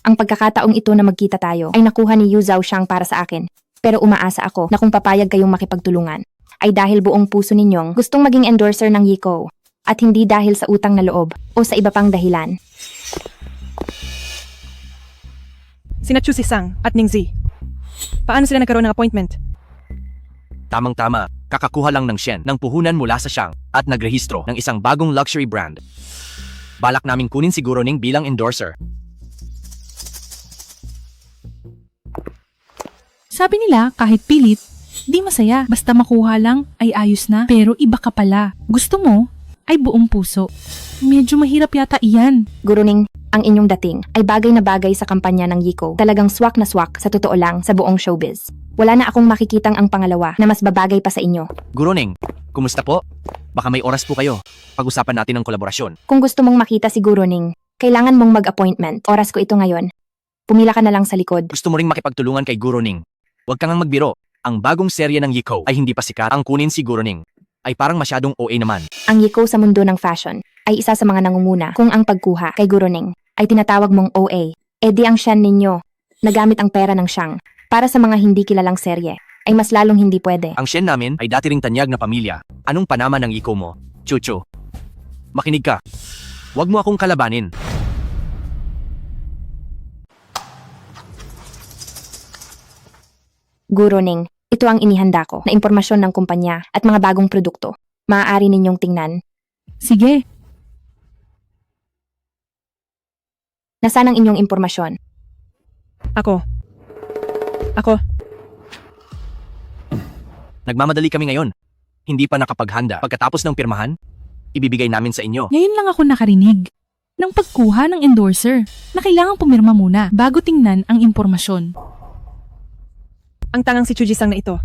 ang pagkakataong ito na magkita tayo ay nakuha ni Yuzhou Shang para sa akin. Pero umaasa ako na kung papayag kayong makipagtulungan, ay dahil buong puso ninyong gustong maging endorser ng Yiko at hindi dahil sa utang na loob o sa iba pang dahilan. Sina Chu si Sang at Ningzi. Paano sila nagkaroon ng appointment? Tamang-tama, kakakuha lang ng Shen ng puhunan mula sa Shang at nagrehistro ng isang bagong luxury brand. Balak naming kunin si Guro Ning bilang endorser. Sabi nila kahit pilit, di masaya. Basta makuha lang ay ayos na. Pero iba ka pala. Gusto mo ay buong puso. Medyo mahirap yata iyan. Guro Ning, ang inyong dating ay bagay na bagay sa kampanya ng Yiko. Talagang swak na swak sa totoo lang sa buong showbiz. Wala na akong makikitang ang pangalawa na mas babagay pa sa inyo. Guro Ning, kumusta po? Baka may oras po kayo. Pag-usapan natin ang kolaborasyon. Kung gusto mong makita si Guro Ning, kailangan mong mag-appointment. Oras ko ito ngayon. Pumila ka na lang sa likod. Gusto mo ring makipagtulungan kay Guro Ning. Huwag kang magbiro. Ang bagong serye ng Yiko ay hindi pa sikat. Ang kunin si Guro Ning ay parang masyadong OA naman. Ang Yiko sa mundo ng fashion ay isa sa mga nangunguna kung ang pagkuha kay Guro Ning ay tinatawag mong OA. E di ang Shen ninyo, nagamit ang pera ng Shang para sa mga hindi kilalang serye, ay mas lalong hindi pwede. Ang Shen namin ay dati ring tanyag na pamilya. Anong panama ng Yiko mo? Chuchu. Makinig ka. Huwag mo akong kalabanin. Guro Ning, ito ang inihanda ko na impormasyon ng kumpanya at mga bagong produkto. Maaari ninyong tingnan. Sige. Nasaan ang inyong impormasyon? Ako. Nagmamadali kami ngayon. Hindi pa nakapaghanda. Pagkatapos ng pirmahan, ibibigay namin sa inyo. Ngayon lang ako nakarinig ng pagkuha ng endorser na kailangang pumirma muna bago tingnan ang impormasyon. Ang tangang si Chuji Sang na ito.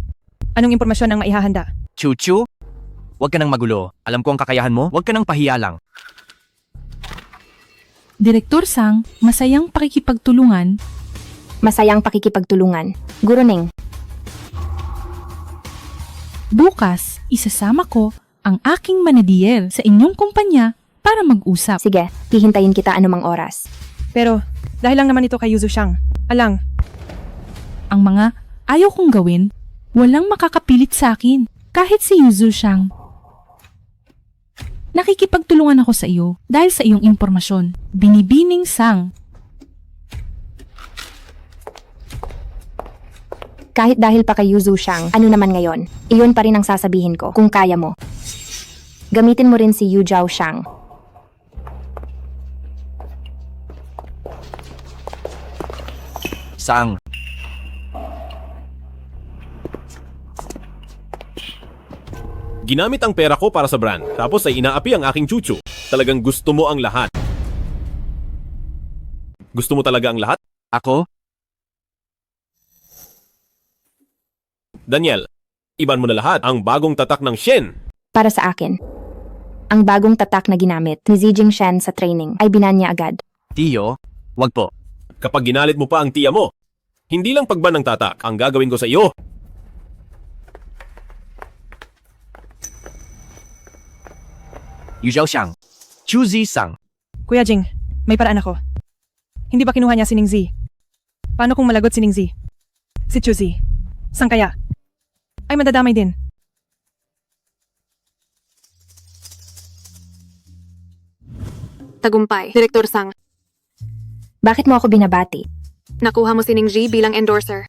Anong impormasyon ang maihahanda? Chuchu, huwag ka nang magulo. Alam ko ang kakayahan mo. Huwag ka nang pahiya lang. Direktor Sang, masayang pakikipagtulungan. Masayang pakikipagtulungan. Guro Ning, Bukas, isasama ko ang aking manadier sa inyong kumpanya para mag-usap. sige, hihintayin kita anumang oras. Pero, dahil lang naman ito kay Yuzu Shang. Alang, Ang mga ayaw kong gawin, walang makakapilit sa akin, kahit si Yuzhu Shang. Nakikipagtulungan ako sa iyo dahil sa iyong impormasyon. Binibining Sang. Kahit dahil pa kay Yuzu Shang, ano naman ngayon, iyon pa rin ang sasabihin ko kung kaya mo. Gamitin mo rin si Yu Zhao Shang. Sang. Ginamit ang pera ko para sa brand, tapos ay inaapi ang aking chuchu. Talagang gusto mo ang lahat. Gusto mo talaga ang lahat? Ako? Daniel, iban mo na lahat ang bagong tatak ng Shen. Para sa akin, ang bagong tatak na ginamit ni Zijing Shen sa training ay binanya agad. Tiyo? Wag po. Kapag ginalit mo pa ang tiya mo, hindi lang pagban ng tatak ang gagawin ko sa iyo. Yu Zhao Shang. Chuzi Sang. Kuya Jing, may paraan ako. Hindi ba kinuha niya si Ning Zi? Paano kung malagot si Ning Zi? Si Chu Zi. Sang kaya? Ay madadamay din. Tagumpay, Direktor Sang. Bakit mo ako binabati? Nakuha mo si Ning Ji bilang endorser.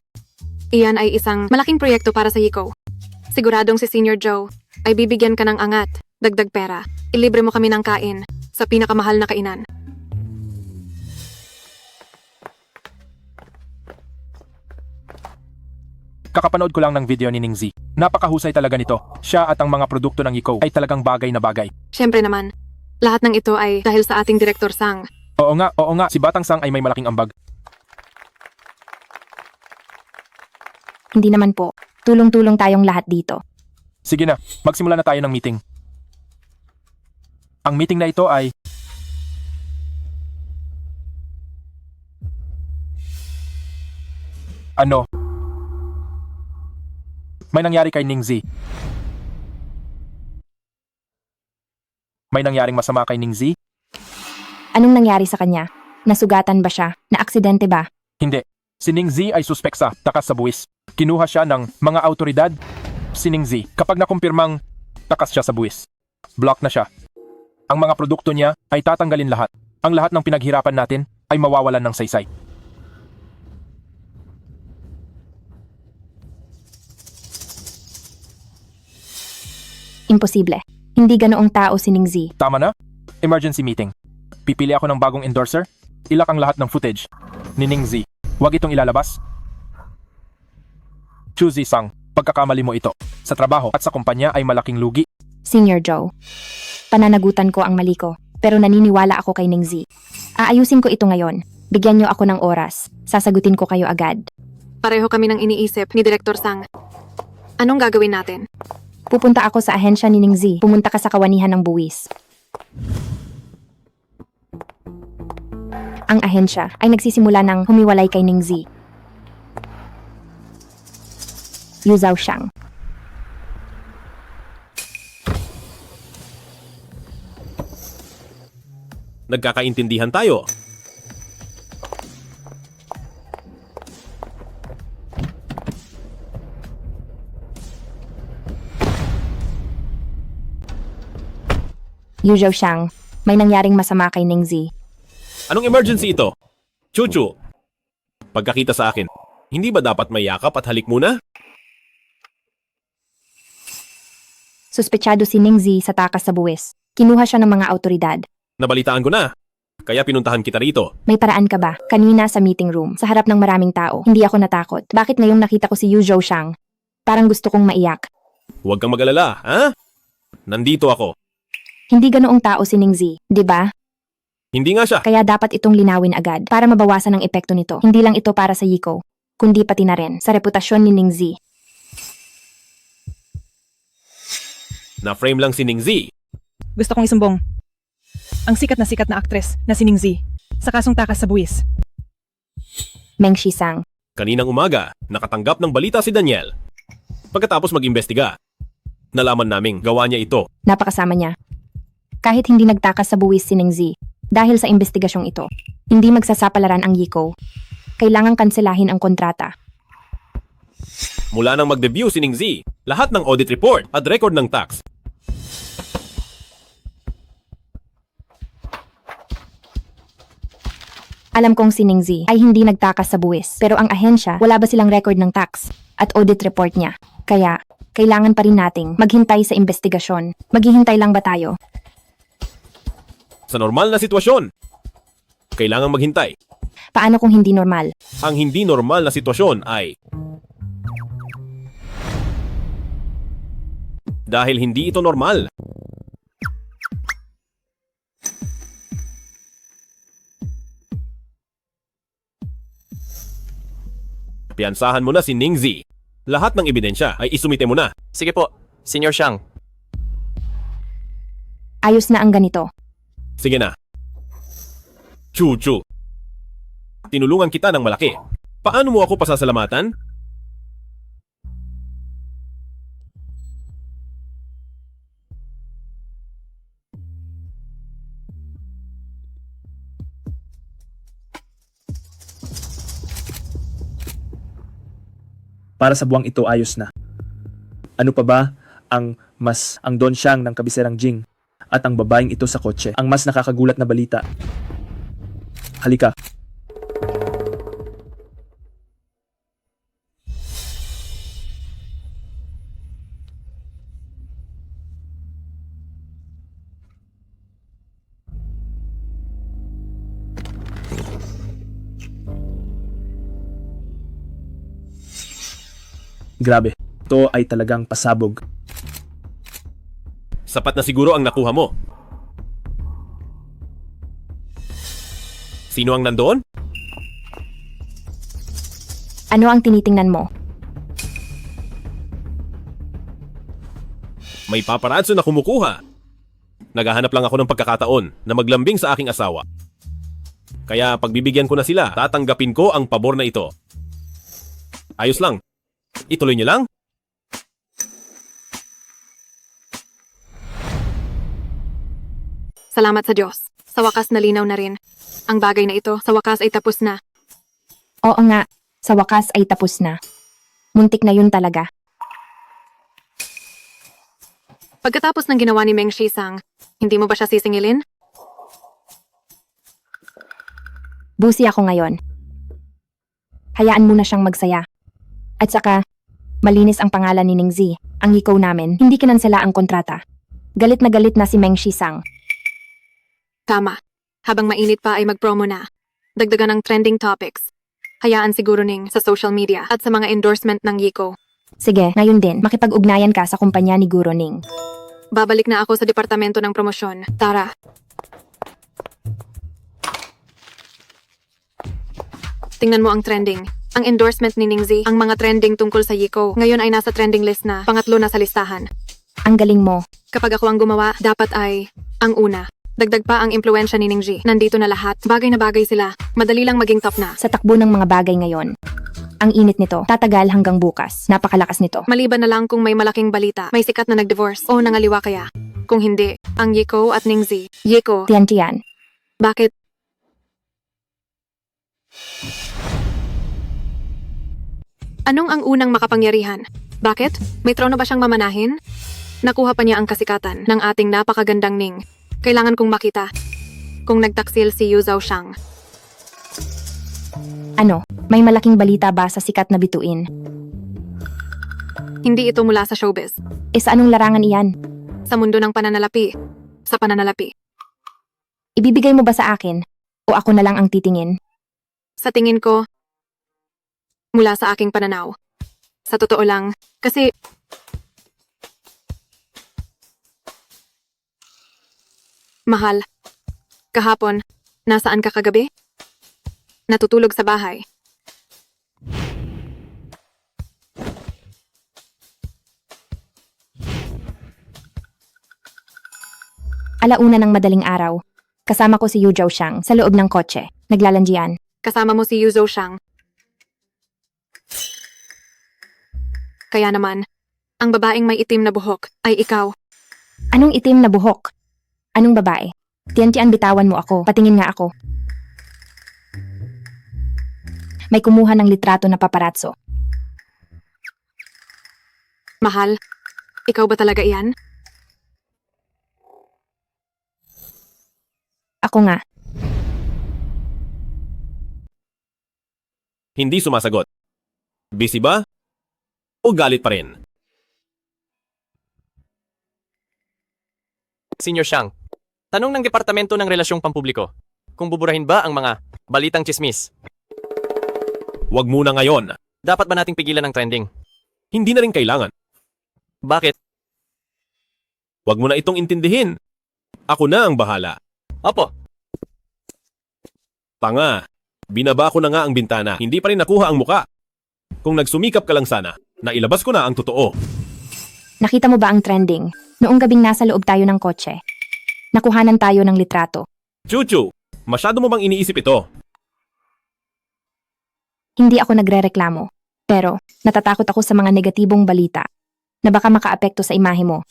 Iyan ay isang malaking proyekto para sa Yiko. Siguradong si Senior Joe ay bibigyan ka ng angat, dagdag pera. Ilibre mo kami ng kain sa pinakamahal na kainan. Kakapanood ko lang ng video ni Ning Zi. Napakahusay talaga nito. Siya at ang mga produkto ng Yiko ay talagang bagay na bagay. Siyempre naman, lahat ng ito ay dahil sa ating Direktor Sang. Oo nga, si Batang Sang ay may malaking ambag. Hindi naman po. Tulong-tulong tayong lahat dito. Sige na, magsimula na tayo ng meeting. Ang meeting na ito ay... Ano? May nangyari kay Ning Zi. May nangyaring masama kay Ning Zi? Anong nangyari sa kanya? Nasugatan ba siya? Na-aksidente ba? Hindi. Si Ning Zi ay suspek sa takas sa buwis. Kinuha siya ng mga autoridad. Si Ning Zi, kapag nakumpirmang takas siya sa buwis, block na siya. Ang mga produkto niya ay tatanggalin lahat. Ang lahat ng pinaghirapan natin ay mawawalan ng saysay. Imposible. Hindi ganoong tao si Ning Zi. Tama na? Emergency meeting. Pipili ako ng bagong endorser. Ilak ang lahat ng footage ni Ning Zi. Huwag itong ilalabas. Chu Zi Sang, pagkakamali mo ito. Sa trabaho at sa kumpanya ay malaking lugi. Senior Joe. Pananagutan ko ang mali ko, pero naniniwala ako kay Ning Zi. Aayusin ko ito ngayon. Bigyan niyo ako ng oras. Sasagutin ko kayo agad. Pareho kami ng iniisip ni Direktor Sang. Anong gagawin natin? Pupunta ako sa ahensya ni Ning Zi. Pumunta ka sa kawanihan ng buwis. Ang ahensya ay nagsisimula ng humiwalay kay Ning Zi. Yu Zhao Shang. Nagkakaintindihan tayo. Yu Zhao Shang, may nangyaring masama kay Ning Zi. Anong emergency ito? Chuchu, pagkakita sa akin, hindi ba dapat may yakap at halik muna? Suspetsado si Ning Zi sa takas sa buwis. Kinuha siya ng mga autoridad. Nabalitaan ko na. Kaya pinuntahan kita rito. May paraan ka ba? Kanina sa meeting room, sa harap ng maraming tao, hindi ako natakot. Bakit ngayong nakita ko si Yu Zhao Shang? Parang gusto kong maiyak. Huwag kang mag-alala, ha? Nandito ako. Hindi ganoong tao si Ning Zi, di ba? Hindi nga siya. Kaya dapat itong linawin agad para mabawasan ang epekto nito. Hindi lang ito para sa Yiko, kundi pati na rin sa reputasyon ni Ning Zi. Na-frame lang si Ning Zi. Gusto kong isumbong ang sikat na aktres na si Ning Zi sa kasong takas sa buwis. Meng Shisang. Kaninang umaga, nakatanggap ng balita si Daniel. Pagkatapos mag-imbestiga, nalaman naming gawa niya ito. Napakasama niya. Kahit hindi nagtakas sa buwis si Ning Zi, dahil sa investigasyong ito, hindi magsasapalaran ang Yiko. Kailangang kanselahin ang kontrata. Mula nang mag-debut si Ning Zi, lahat ng audit report at record ng tax. Alam kong si Ning Zi ay hindi nagtakas sa buwis, pero ang ahensya, wala ba silang record ng tax? at audit report niya. Kaya, kailangan pa rin nating maghintay sa investigasyon. Maghihintay lang ba tayo? Sa normal na sitwasyon, kailangang maghintay. Paano kung hindi normal? Ang hindi normal na sitwasyon ay dahil hindi ito normal. Piyansahan mo na si Ningzi. Lahat ng ebidensya ay isumite mo na. Sige po, Senior Xiang. Ayos na ang ganito. Sige na. Chuchu. Tinulungan kita ng malaki. Paano mo ako pasasalamatan? Para sa buwang ito ayos na. Ano pa ba ang Don Xiang ng kabiserang Jing at ang babaeng ito sa kotse? Ang mas nakakagulat na balita. Halika. Grabe, ito ay talagang pasabog. Sapat na siguro ang nakuha mo. Sino ang nandoon? Ano ang tinitingnan mo? May paparazzo na kumukuha. Naghahanap lang ako ng pagkakataon na maglambing sa aking asawa. Kaya pagbibigyan ko na sila, tatanggapin ko ang pabor na ito. Ayos lang. Ituloy niyo lang. Salamat sa Diyos. Sa wakas nalinaw na rin. Ang bagay na ito, sa wakas ay tapos na. Oo nga, sa wakas ay tapos na. Muntik na yun talaga. Pagkatapos ng ginawa ni Meng Shisang, hindi mo ba siya sisingilin? Busi ako ngayon. Hayaan mo na siyang magsaya. At saka, malinis ang pangalan ni Ningzi. Ang ikaw namin, hindi kinansela ang kontrata. Galit na si Meng Shisang. Tama. Habang mainit pa ay mag-promo na. Dagdagan ng trending topics. Hayaan siguro Ning sa social media at sa mga endorsement ng Yiko. Sige, ngayon din, makipag-ugnayan ka sa kumpanya ni Guro Ning. Babalik na ako sa departamento ng promosyon. Tara. Tingnan mo ang trending. Ang endorsement ni Ningzi, ang mga trending tungkol sa Yiko. Ngayon ay nasa trending list na, pangatlo na sa listahan. Ang galing mo. Kapag ako ang gumawa, dapat ay ang una. Dagdag pa ang impluensya ni Ningzi. Nandito na lahat. Bagay na bagay sila. Madali lang maging top na. Sa takbo ng mga bagay ngayon, ang init nito, tatagal hanggang bukas. Napakalakas nito. Maliban na lang kung may malaking balita, may sikat na nag-divorce o nangaliwa kaya. Kung hindi, ang Yiko at Ningzi. Yiko. Tiyan. Bakit? Anong ang unang makapangyarihan? Bakit? May trono ba siyang mamanahin? Nakuha pa niya ang kasikatan ng ating napakagandang Ning. Kailangan kong makita kung nagtaksil si Yu Zhaoxiang. Ano, may malaking balita ba sa sikat na bituin? Hindi ito mula sa showbiz. Sa anong larangan iyan? Sa mundo ng pananalapi. Sa pananalapi. Ibibigay mo ba sa akin? O ako na lang ang titingin? Sa tingin ko, mula sa aking pananaw. Sa totoo lang, kasi mahal, kahapon, nasaan ka kagabi? Natutulog sa bahay. Alauna ng madaling araw. Kasama ko si Yu Zhaoxiang sa loob ng kotse. Naglalandian. Kasama mo si Yu Zhaoxiang. Kaya naman, ang babaeng may itim na buhok ay ikaw. Anong itim na buhok? Anong babae? Tiyan, bitawan mo ako. Patingin nga ako. May kumuha ng litrato na paparazzo. Mahal, ikaw ba talaga iyan? Ako nga. Hindi sumasagot. Busy ba? o galit pa rin? Senior Shang, tanong ng Departamento ng Relasyong Pampubliko, kung buburahin ba ang mga balitang chismis? Huwag muna ngayon. Dapat ba nating pigilan ang trending? Hindi na rin kailangan. Bakit? Huwag mo na itong intindihin. Ako na ang bahala. Opo. Tanga. Binaba ko na nga ang bintana. Hindi pa rin nakuha ang muka. Kung nagsumikap ka lang sana, nailabas ko na ang totoo. Nakita mo ba ang trending? Noong gabing nasa loob tayo ng kotse. Nakuhanan tayo ng litrato. Chuchu, masyado mo bang iniisip ito? Hindi ako nagrereklamo. Pero, natatakot ako sa mga negatibong balita na baka makaapekto sa imahe mo.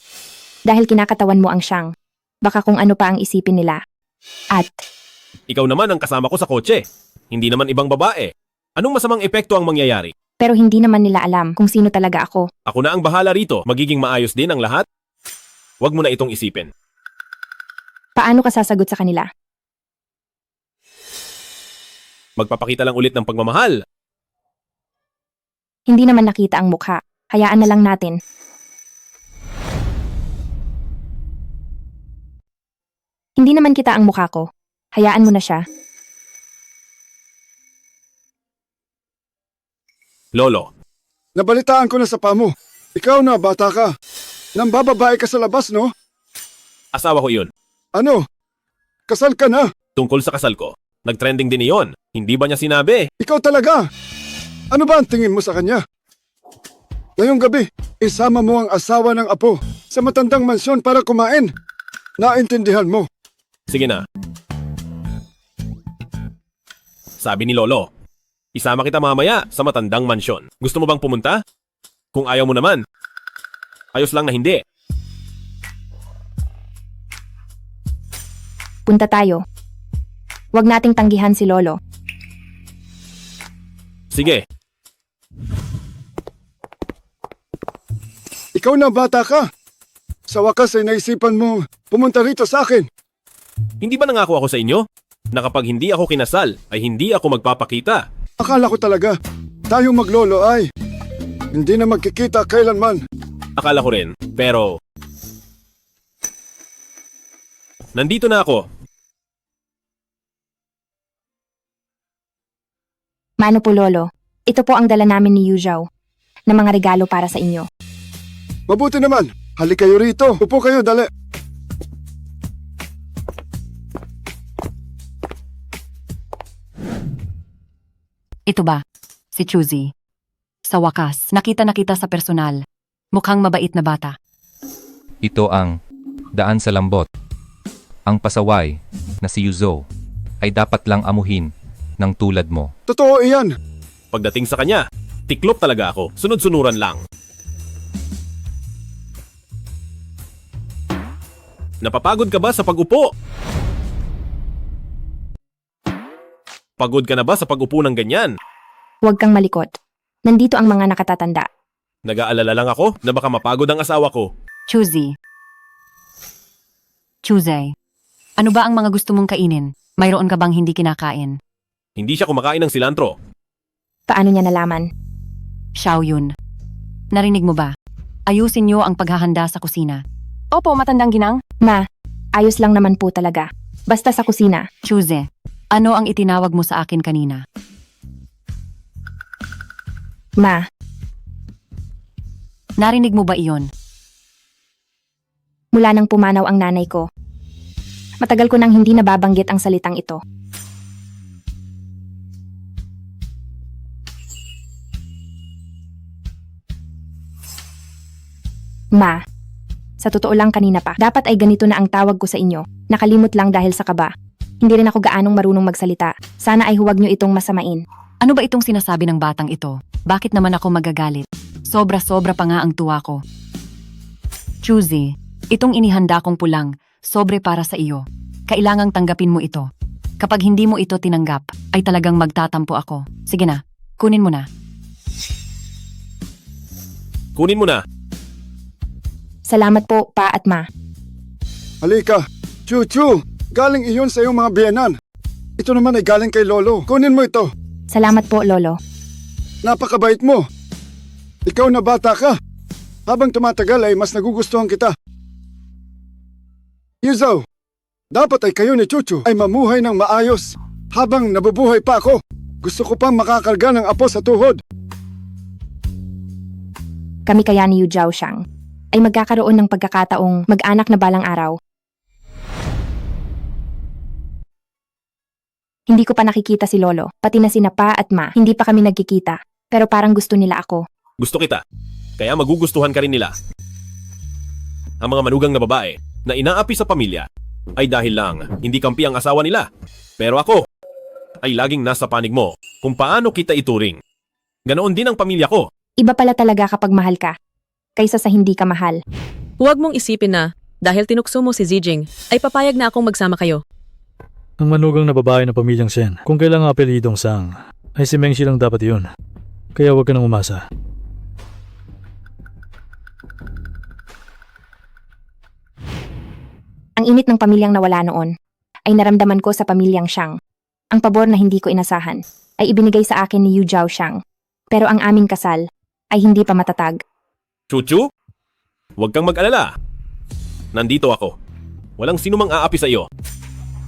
Dahil kinakatawan mo ang Shang. Baka kung ano pa ang isipin nila. At, Ikaw naman ang kasama ko sa kotse. Hindi naman ibang babae. Anong masamang epekto ang mangyayari? pero hindi naman nila alam kung sino talaga ako. Ako na ang bahala rito. Magiging maayos din ang lahat? Huwag mo na itong isipin. Paano ka sasagot sa kanila? Magpapakita lang ulit ng pagmamahal. Hindi naman nakita ang mukha. Hayaan na lang natin. Hindi naman kita ang mukha ko. Hayaan mo na siya. Lolo, Nabalitaan ko na sa pamo. Ikaw na, bata ka. Nambababae ka sa labas, no? asawa ko yun. Ano? Kasal ka na? Tungkol sa kasal ko, nagtrending din iyon. Hindi ba niya sinabi? Ikaw talaga? Ano ba ang tingin mo sa kanya? Ngayong gabi, isama mo ang asawa ng apo sa matandang mansyon para kumain. Naintindihan mo. Sige na. Sabi ni Lolo, isama kita mamaya sa matandang mansyon. Gusto mo bang pumunta? Kung ayaw mo naman, ayos lang na hindi. Punta tayo. Huwag nating tanggihan si Lolo. Sige, Ikaw na, bata ka. Sa wakas ay naisipan mo pumunta rito sa akin. hindi ba nangako ako sa inyo na kapag hindi ako kinasal ay hindi ako magpapakita? Akala ko talaga, tayong maglolo ay hindi na magkikita kailanman. Akala ko rin, pero nandito na ako. Mano po Lolo, ito po ang dala namin ni Yu Zhao na mga regalo para sa inyo. Mabuti naman. Halik kayo rito. Upo kayo, dali. Ito ba? Si Chuzi. Sa wakas, nakita na kita sa personal. Mukhang mabait na bata. Ito ang daan sa lambot. Ang pasaway na si Yuzo ay dapat lang amuhin ng tulad mo. Totoo iyan. Pagdating sa kanya, tiklop talaga ako. Sunod-sunuran lang. Napapagod ka ba sa pag-upo? Pagod ka na ba sa pag-upo ng ganyan? Huwag kang malikot. Nandito ang mga nakatatanda. Nag-aalala lang ako na baka mapagod ang asawa ko. Chuzi. Chuzi. Ano ba ang mga gusto mong kainin? Mayroon ka bang hindi kinakain? Hindi siya kumakain ng silantro. Paano niya nalaman? Xiao Yun. Narinig mo ba? Ayusin niyo ang paghahanda sa kusina. Opo, matandang ginang. Ma, ayos lang naman po talaga. Basta sa kusina. Chuzi, ano ang itinawag mo sa akin kanina? Ma, Narinig mo ba iyon? mula nang pumanaw ang nanay ko. Matagal ko nang hindi nababanggit ang salitang ito. Ma, sa totoo lang kanina pa, dapat ay ganito na ang tawag ko sa inyo. Nakalimot lang dahil sa kaba. Hindi rin ako gaanong marunong magsalita. Sana ay huwag nyo itong masamain. Ano ba itong sinasabi ng batang ito? Bakit naman ako magagalit? Sobra-sobra pa nga ang tuwa ko. Chuzi, itong inihanda kong pulang, sobre para sa iyo. Kailangang tanggapin mo ito. Kapag hindi mo ito tinanggap, ay talagang magtatampo ako. Sige na, kunin mo na. Kunin mo na. Salamat po, Pa at Ma. Halika. Chuchu, galing iyon sa iyong mga biyenan. Ito naman ay galing kay Lolo. Kunin mo ito. Salamat po, Lolo. Napakabait mo. Ikaw na bata ka. Habang tumatagal ay mas nagugustuhan kita. Yuzou, dapat ay kayo ni Chuchu ay mamuhay ng maayos. Habang nabubuhay pa ako, gusto ko pang makakarga ng apo sa tuhod. Kami kaya ni Yu Zhaoxiang ay magkakaroon ng pagkakataong mag-anak na balang araw. Hindi ko pa nakikita si Lolo, pati na sina Pa at Ma, hindi pa kami nagkikita. Pero parang gusto nila ako. Gusto kita, kaya magugustuhan ka rin nila. Ang mga manugang na babae na inaapi sa pamilya ay dahil lang hindi kampi ang asawa nila. Pero ako ay laging nasa panig mo kung paano kita ituring. Ganoon din ang pamilya ko. Iba pala talaga kapag mahal ka, kaysa sa hindi ka mahal. Huwag mong isipin na, dahil tinukso mo si Zijing, ay papayag na akong magsama kayo. Ang manugang na babae ng pamilyang Shen, kung kailang apelidong Sang, ay si Mengshi lang dapat yun. Kaya huwag ka nang umasa. Ang init ng pamilyang nawala noon ay naramdaman ko sa pamilyang Xiang. Ang pabor na hindi ko inasahan ay ibinigay sa akin ni Yu Zhaoxiang. Pero ang aming kasal ay hindi pa matatag. Chuchu, huwag kang mag-alala. Nandito ako. Walang sinumang aapi sa iyo.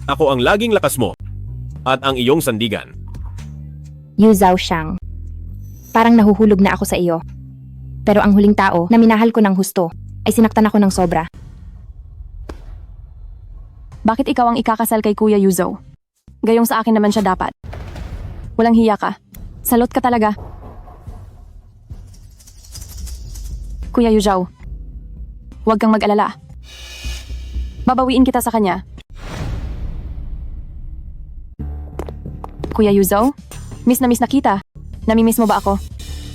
Ako ang laging lakas mo at ang iyong sandigan. Yu Zhaoxiang, parang nahuhulog na ako sa iyo. Pero ang huling tao na minahal ko ng husto ay sinaktan ako ng sobra. Bakit ikaw ang ikakasal kay Kuya Yuzou? Gayong sa akin naman siya dapat. Walang hiya ka. Salot ka talaga. Kuya Yuzhou, huwag kang mag-alala. Babawiin kita sa kanya. Kuya Yuzhou, miss na kita. Namimiss mo ba ako?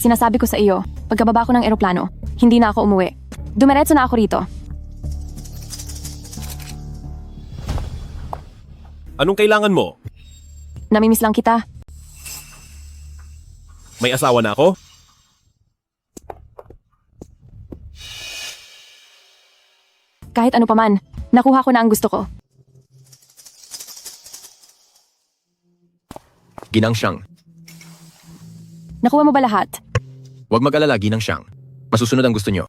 Sinasabi ko sa iyo, pagkababa ko ng eroplano, hindi na ako umuwi. Dumiretso na ako rito. Anong kailangan mo? Namimiss lang kita. May asawa na ako? Kahit ano paman, nakuha ko na ang gusto ko. Ginang Xiang. Nakuha mo ba lahat? Huwag mag-alala, Ginang Xiang. Masusunod ang gusto nyo.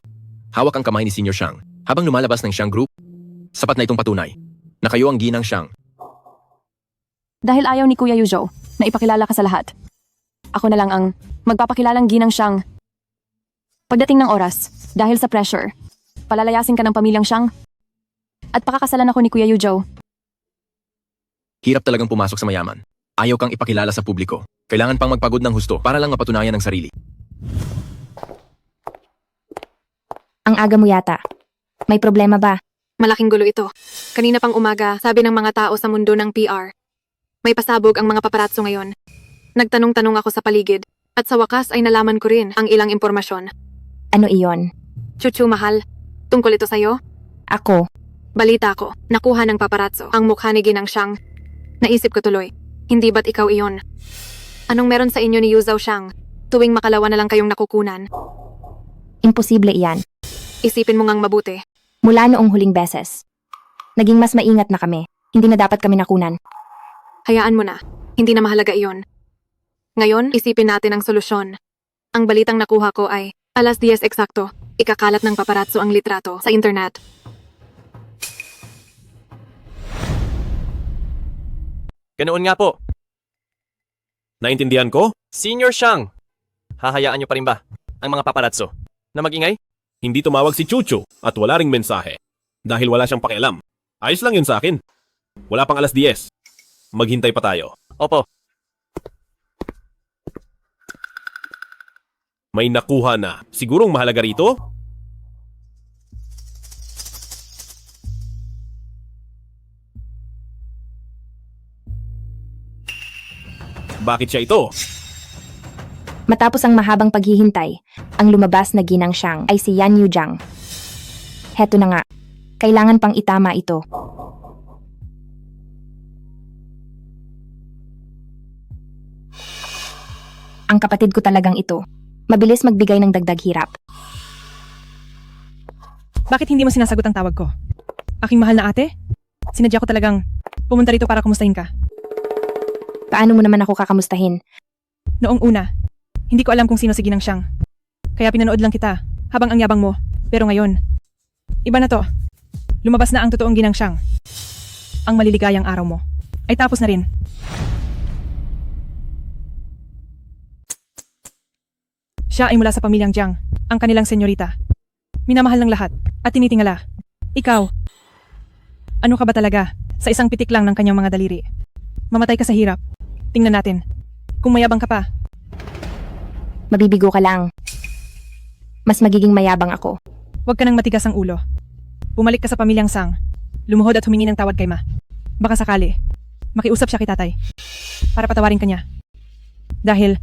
Hawak ang kamay ni Senior Xiang habang lumalabas ng Xiang Group. Sapat na itong patunay na kayo ang Ginang Xiang. Dahil ayaw ni Kuya Yuzhou na ipakilala ka sa lahat. Ako na lang ang magpapakilalang Ginang Xiang. Pagdating ng oras, dahil sa pressure, palalayasin ka ng pamilyang Xiang at pakakasalan ako ni Kuya Yuzhou. Hirap talagang pumasok sa mayaman. Ayaw kang ipakilala sa publiko. Kailangan pang magpagod ng husto para lang mapatunayan ang sarili. Ang aga mo yata. May problema ba? Malaking gulo ito. Kanina pang umaga, sabi ng mga tao sa mundo ng PR. May pasabog ang mga paparazzo ngayon. Nagtanong-tanong ako sa paligid, at sa wakas ay nalaman ko rin ang ilang impormasyon. Ano iyon? Chuchu, mahal. Tungkol ito sa'yo? Ako. Balita ko, nakuha ng paparazzo ang mukha ni Ginang Xiang. Naisip ko tuloy, hindi ba't ikaw iyon? Anong meron sa inyo ni Yu Zhaoxiang? Tuwing makalawa na lang kayong nakukunan. Imposible iyan. Isipin mo ngang mabuti. Mula noong huling beses, naging mas maingat na kami. Hindi na dapat kami nakunan. Hayaan mo na. Hindi na mahalaga iyon. Ngayon, isipin natin ang solusyon. Ang balitang nakuha ko ay, 10:00 eksakto, ikakalat ng paparazzo ang litrato sa internet. Ganoon nga po. Naintindihan ko? Senior Xiang! Hahayaan niyo pa rin ba ang mga paparazzo na magingay? Hindi tumawag si Chuchu at wala ring mensahe. Dahil wala siyang pakialam. Ayos lang yun sa akin. Wala pang 10:00. Maghintay pa tayo. Opo. May nakuha na. Sigurong mahalaga rito? Bakit siya ito? Matapos ang mahabang paghihintay, ang lumabas na Ginang Xiang ay si Yan Yujiang. Heto na nga, kailangan pang itama ito. Ang kapatid ko talagang ito. Mabilis magbigay ng dagdag hirap. Bakit hindi mo sinasagot ang tawag ko? Aking mahal na ate? Sinadya ko talagang pumunta rito para kumustahin ka. Paano mo naman ako kakamustahin? Noong una, hindi ko alam kung sino si Ginang Xiang. Kaya pinanood lang kita habang ang yabang mo. Pero ngayon, iba na to. Lumabas na ang totoong ginang Siyang. Ang maliligayang araw mo ay tapos na rin. Siya ay mula sa pamilyang Jiang, ang kanilang senyorita. Minamahal ng lahat at tinitingala. Ikaw, ano ka ba talaga sa isang pitik lang ng kanyang mga daliri? Mamatay ka sa hirap. Tingnan natin. Kung mayabang ka pa. Mabibigo ka lang. Mas magiging mayabang ako. Huwag ka nang matigas ang ulo. Bumalik ka sa pamilyang Sang. Lumuhod at humingi ng tawad kay Ma. Baka sakali, makiusap siya kay tatay. Para patawarin ka niya. Dahil,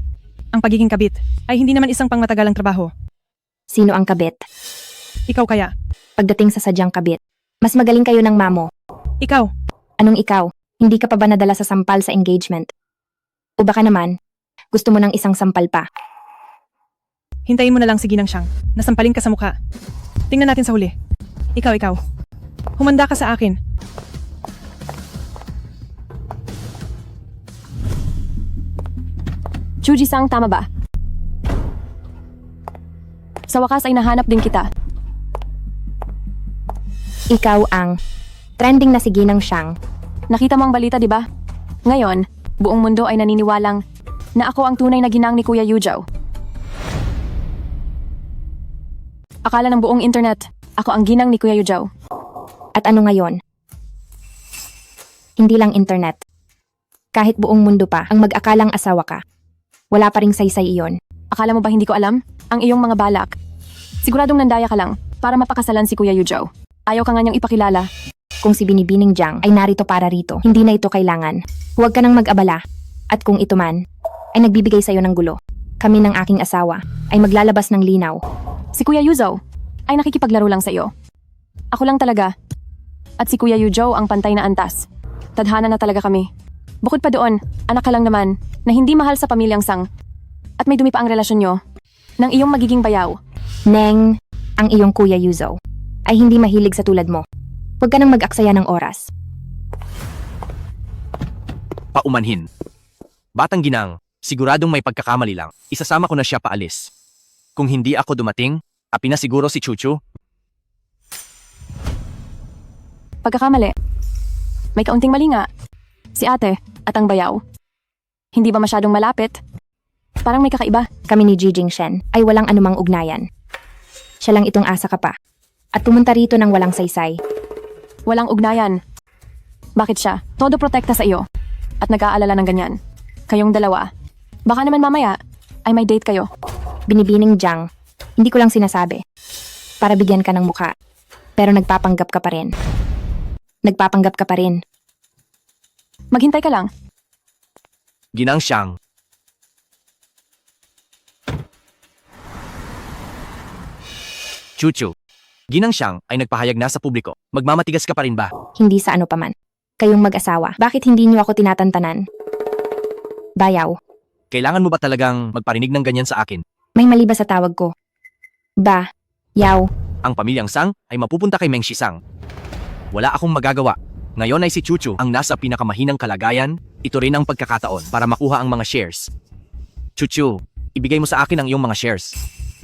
ang pagiging kabit ay hindi naman isang pangmatagalang trabaho. Sino ang kabit? Ikaw kaya. Pagdating sa sadyang kabit, mas magaling kayo ng mamo. Ikaw. Anong ikaw? Hindi ka pa ba nadala sa sampal sa engagement? O baka naman, gusto mo ng isang sampal pa? Hintayin mo na lang si Ginang Siyang. Nasampalin ka sa mukha. Tingnan natin sa huli. Ikaw. Humanda ka sa akin. Chuji-sang, tama ba? Sa wakas ay nahanap din kita. Ikaw ang trending na si Ginang Siyang. Nakita mo ang balita, di ba? Ngayon, buong mundo ay naniniwalang na ako ang tunay na ginang ni Kuya Yuzhou. Akala ng buong internet, ako ang ginang ni Kuya Yuzhou. At ano ngayon? Hindi lang internet. Kahit buong mundo pa ang mag-akalang asawa ka. Wala pa ring saysay iyon. Akala mo ba hindi ko alam? Ang iyong mga balak. Siguradong nandaya ka lang para mapakasalan si Kuya Yuzhou. Ayaw ka nga niyang ipakilala. Kung si Binibining Jiang ay narito para rito, hindi na ito kailangan. Huwag ka nang mag-abala. At kung ito man, ay nagbibigay sa'yo ng gulo. Kami ng aking asawa ay maglalabas ng linaw. Si Kuya Yuzhou ay nakikipaglaro lang sa iyo. Ako lang talaga. At si Kuya Yuzhou ang pantay na antas. Tadhana na talaga kami. Bukod pa doon, anak ka lang naman na hindi mahal sa pamilyang Sang. At may dumi pa ang relasyon nyo ng iyong magiging bayaw. Neng, ang iyong Kuya Yuzhou ay hindi mahilig sa tulad mo. Huwag ka nang mag-aksaya ng oras. Paumanhin. Batang ginang, siguradong may pagkakamali lang. Isasama ko na siya paalis. Kung hindi ako dumating, api na siguro si Chuchu. Pagkakamali. May kaunting mali nga. Si ate at ang bayaw. Hindi ba masyadong malapit? Parang may kakaiba. Kami ni Jijing Shen ay walang anumang ugnayan. Siya lang itong asa ka pa. At pumunta rito ng walang saysay. Walang ugnayan. Bakit siya? Todo protekta sa iyo. At nag-aalala ng ganyan. Kayong dalawa. Baka naman mamaya ay may date kayo. Binibining Jiang, hindi ko lang sinasabi. Para bigyan ka ng mukha. Pero nagpapanggap ka pa rin. Nagpapanggap ka pa rin. Maghintay ka lang. Ginang Siyang. Chuchu. Ginang Siyang ay nagpahayag na sa publiko. Magmamatigas ka pa rin ba? Hindi sa ano paman. Kayong mag-asawa, bakit hindi niyo ako tinatantanan? Bayaw, Kailangan mo ba talagang magparinig ng ganyan sa akin? may mali ba sa tawag ko? Ba, yaw, Ang pamilyang Sang ay mapupunta kay Meng Shisang. Wala akong magagawa. Ngayon ay si Chuchu ang nasa pinakamahinang kalagayan. Ito rin ang pagkakataon para makuha ang mga shares. Chuchu, ibigay mo sa akin ang iyong mga shares.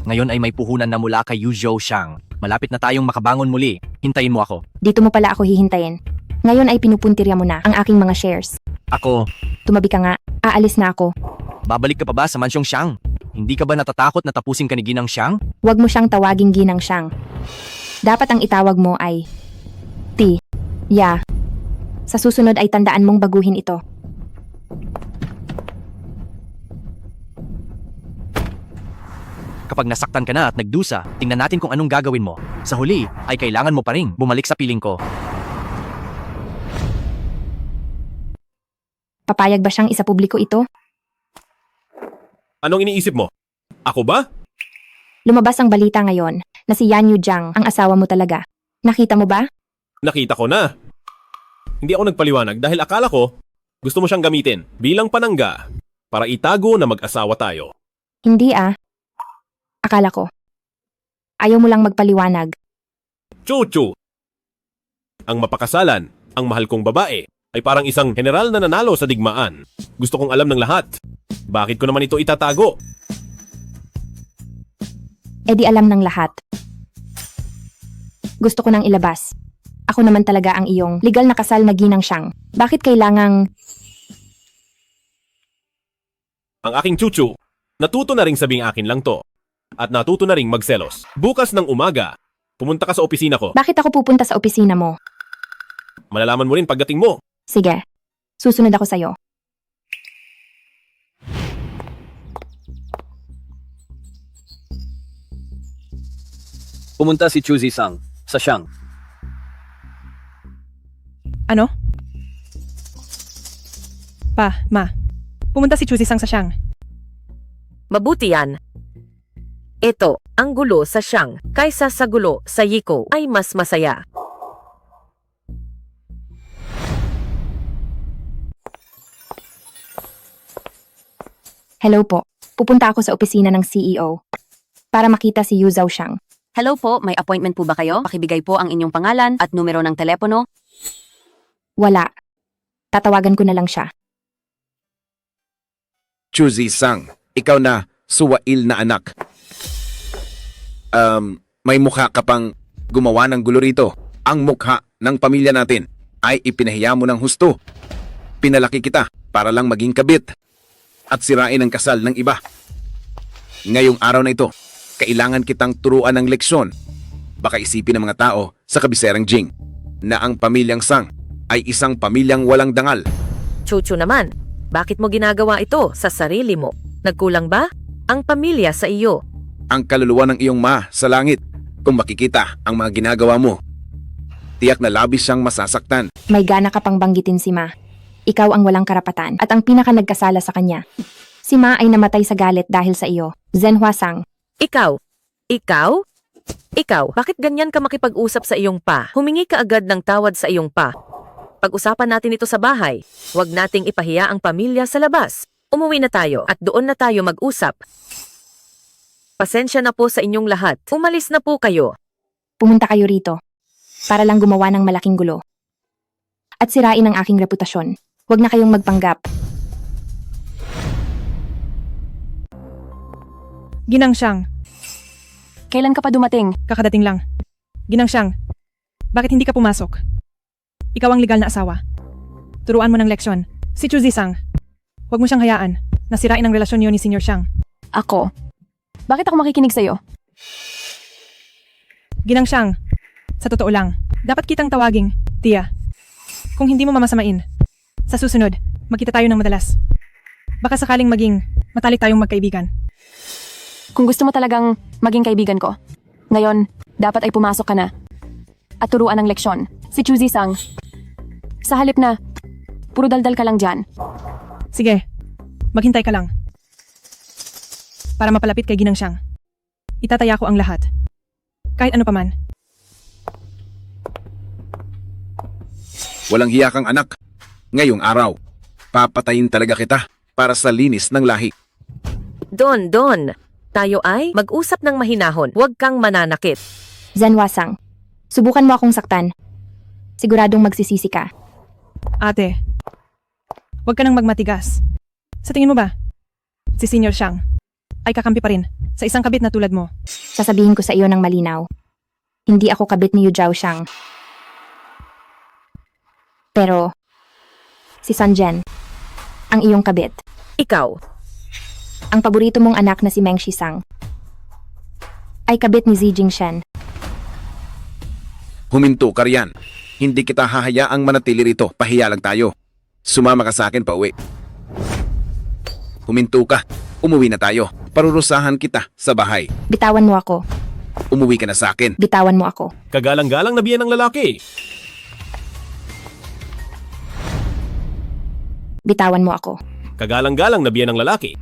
Ngayon ay may puhunan na mula kay Yuzhou Shang. Malapit na tayong makabangon muli. Hintayin mo ako. dito mo pala ako hihintayin. Ngayon ay pinupuntirya mo na ang aking mga shares. Ako, Tumabi ka nga, aalis na ako. babalik ka pa ba sa mansyong Shang? Hindi ka ba natatakot na tapusin ka ni Ginang Siyang? Huwag mo siyang tawaging Ginang Siyang. Dapat ang itawag mo ay Ti. Ya. Sa susunod ay tandaan mong baguhin ito. Kapag nasaktan ka na at nagdusa, tingnan natin kung anong gagawin mo. Sa huli, ay kailangan mo pa rin bumalik sa piling ko. Papayag ba siyang isapubliko ito? Anong iniisip mo? Ako ba? Lumabas ang balita ngayon na si Yan Yu Jiang ang asawa mo talaga. Nakita mo ba? Nakita ko na. Hindi ako nagpaliwanag dahil akala ko gusto mo siyang gamitin bilang panangga para itago na mag-asawa tayo. Hindi ah. Akala ko. Ayaw mo lang magpaliwanag. Chuchu! Ang mapakasalan, ang mahal kong babae, ay parang isang general na nanalo sa digmaan. Gusto kong alam ng lahat. Bakit ko naman ito itatago? E di alam ng lahat. Gusto ko nang ilabas. Ako naman talaga ang iyong legal na kasal na ginang siyang. Bakit kailangang... Ang aking chuchu, natuto na ring sabing akin lang to. At natuto na ring magselos. Bukas ng umaga, pumunta ka sa opisina ko. Bakit ako pupunta sa opisina mo? Malalaman mo rin pagdating mo. Sige, susunod ako sa'yo. Pumunta si Chuzi Sang sa Siang. Ano? Ma. Pumunta si Chuzi Sang sa Siang. Mabuti yan. Ito, ang gulo sa Siang kaysa sa gulo sa Yiko ay mas masaya. Hello po. Pupunta ako sa opisina ng CEO para makita si Yu Zhao Xiang. Hello po, may appointment po ba kayo? Pakibigay po ang inyong pangalan at numero ng telepono. Wala. Tatawagan ko na lang siya. Chuzi Sang, ikaw na suwail na anak. May mukha ka pang gumawa ng gulo rito. Ang mukha ng pamilya natin ay ipinahiya mo ng husto. Pinalaki kita para lang maging kabit at sirain ang kasal ng iba. Ngayong araw na ito, kailangan kitang turuan ng leksyon. Baka isipin ng mga tao sa kabiserang Jing na ang pamilyang Sang ay isang pamilyang walang dangal. Chuchu naman, bakit mo ginagawa ito sa sarili mo? Nagkulang ba ang pamilya sa iyo? Ang kaluluwa ng iyong ma sa langit kung makikita ang mga ginagawa mo. Tiyak na labis siyang masasaktan. May gana ka pang banggitin si Ma. Ikaw ang walang karapatan at ang pinaka nagkasala sa kanya. Si Ma ay namatay sa galit dahil sa iyo. Zhenhua Sang. Ikaw? Bakit ganyan ka makipag-usap sa iyong pa? Humingi ka agad ng tawad sa iyong pa. Pag-usapan natin ito sa bahay. Huwag nating ipahiya ang pamilya sa labas. Umuwi na tayo at doon na tayo mag-usap. Pasensya na po sa inyong lahat. Umalis na po kayo. Pumunta kayo rito para lang gumawa ng malaking gulo at sirain ang aking reputasyon. Huwag na kayong magpanggap. Ginang Siang. Kailan ka pa dumating? Kakadating lang. Ginang Siang, bakit hindi ka pumasok? Ikaw ang legal na asawa. Turuan mo ng leksyon. Si Chuzi Sang. Huwag mo siyang hayaan na sirain ang relasyon niyo ni Senior Siang. Ako? Bakit ako makikinig sa'yo? Ginang Siang, sa totoo lang, dapat kitang tawaging Tia. Kung hindi mo mamasamain, sa susunod, magkita tayo ng madalas. Baka sakaling maging matalik tayong magkaibigan. Kung gusto mo talagang maging kaibigan ko, ngayon, dapat ay pumasok ka na. At turuan ng leksyon. Si Chuzi Sang. Sa halip na, puro daldal ka lang dyan. Sige, maghintay ka lang. Para mapalapit kay Ginang Siang. Itataya ko ang lahat. Kahit ano paman. Walang hiya kang anak. Ngayong araw, papatayin talaga kita para sa linis ng lahi. Don. Tayo ay mag-usap ng mahinahon. Huwag kang mananakit. Zhenhua Sang, subukan mo akong saktan. Siguradong magsisisi ka. Ate, huwag ka nang magmatigas. Sa tingin mo ba, si Senior Siang ay kakampi pa rin sa isang kabit na tulad mo? Sasabihin ko sa iyo ng malinaw. Hindi ako kabit ni Yu Zhao Xiang. Pero, si Sun Jian, ang iyong kabit. Ikaw? Ang paborito mong anak na si Meng Shizang ay kabit ni Zi Jingshen. Huminto ka riyan. Hindi kita hahayaang manatili rito. Pahiya lang tayo. Sumama ka sa akin pa uwi. Huminto ka. Umuwi na tayo. Parurusahan kita sa bahay. Bitawan mo ako. Umuwi ka na sa akin. Bitawan mo ako. Kagalang-galang na biyan ng lalaki. Bitawan mo ako. Kagalang-galang na biyan ng lalaki.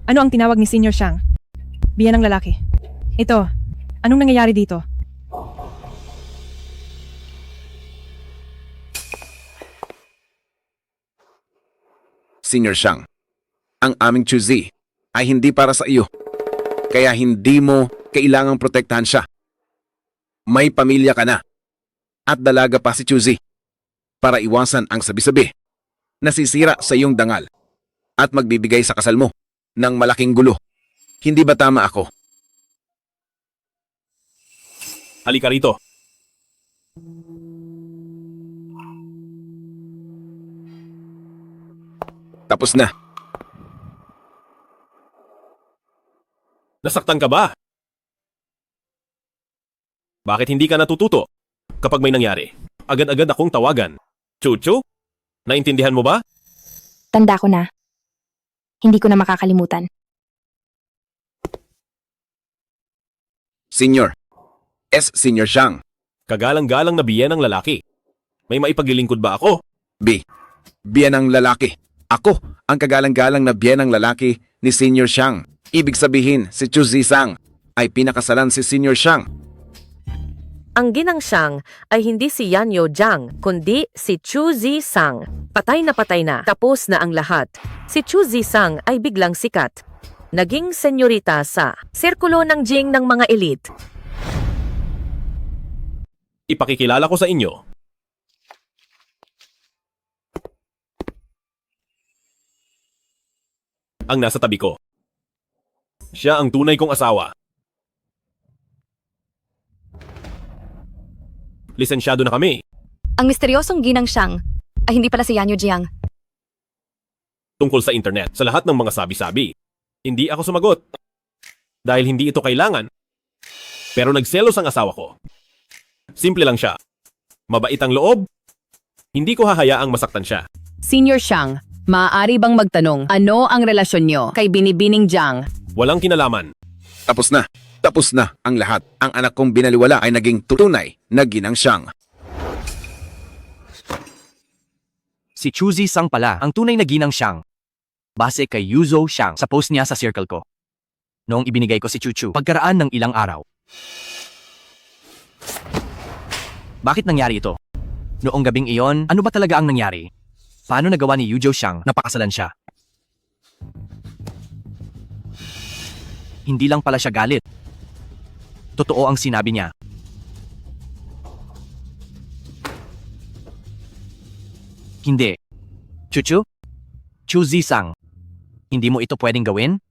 Ano ang tinawag ni Senior Siang? Biyan ng lalaki. Ito, anong nangyayari dito? Senior Siang, ang aming Chuzi ay hindi para sa iyo. Kaya hindi mo kailangang protektahan siya. May pamilya ka na. At dalaga pa si Chuzi. Para iwasan ang sabi-sabi. Nasisira sa iyong dangal. At magbibigay sa kasal mo ng malaking gulo. Hindi ba tama ako? Halika rito. Tapos na. Nasaktan ka ba? Bakit hindi ka natututo? Kapag may nangyari, agad-agad akong tawagan. Chuchu? Naintindihan mo ba? Tanda ko na. Hindi ko na makakalimutan. Senior. Senior Shang. Kagalang-galang na biyen ng lalaki. May maipaglilingkod ba ako? B. Biyan ng lalaki. Ako ang kagalang-galang na biyan ng lalaki ni Senior Shang. Ibig sabihin, si Chu Zisang ay pinakasalan si Senior Shang. Ang ginang Shang ay hindi si Yanyo Jiang, kundi si Chu Zisang. Patay na, tapos na ang lahat. Si Chu Zisang ay biglang sikat. Naging senyorita sa sirkulo ng Jing ng mga elite. Ipakikilala ko sa inyo. Ang nasa tabi ko. Siya ang tunay kong asawa. Lisensyado na kami. Ang misteryosong ginang Shang ay hindi pala si Yanyo Jiang. Tungkol sa internet, sa lahat ng mga sabi-sabi. Hindi ako sumagot. Dahil hindi ito kailangan. Pero nagselos ang asawa ko. Simple lang siya. Mabait ang loob. Hindi ko hahayaang masaktan siya. Senior Shang, maaari bang magtanong ano ang relasyon nyo kay Binibining Jiang? Walang kinalaman. Tapos na. Tapos na ang lahat. Ang anak kong binaliwala ay naging tunay na ginang Shang. Si Chu Zisang pala ang tunay na ginang Shang. Base kay Yuzhou Shang sa post niya sa circle ko. Noong ibinigay ko si Chuchu, pagkaraan ng ilang araw. Bakit nangyari ito? Noong gabing iyon, ano ba talaga ang nangyari? Paano nagawa ni Yuzhou Shang na pakasalan siya? Hindi lang pala siya galit. Totoo ang sinabi niya. Hindi. Chuchu? Chu Zisang. Hindi mo ito pwedeng gawin?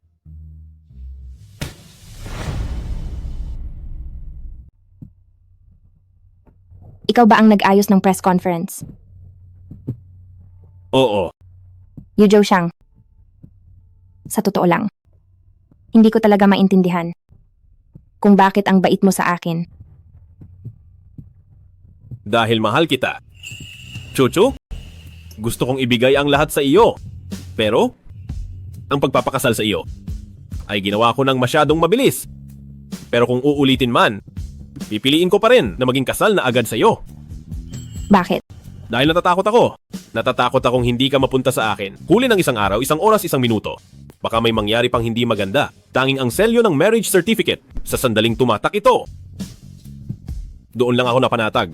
Ikaw ba ang nag-ayos ng press conference? Oo. Yuzhou Shang. Sa totoo lang, hindi ko talaga maintindihan kung bakit ang bait mo sa akin. Dahil mahal kita. Chuchu, gusto kong ibigay ang lahat sa iyo. Pero, ang pagpapakasal sa iyo ay ginawa ko ng masyadong mabilis. Pero kung uulitin man, pipiliin ko pa rin na maging kasal na agad sa iyo. Bakit? Dahil natatakot ako. Natatakot akong hindi ka mapunta sa akin. Huli ng isang araw, 1 oras, 1 minuto. Baka may mangyari pang hindi maganda. Tanging ang selyo ng marriage certificate. Sa sandaling tumatak ito. Doon lang ako napanatag.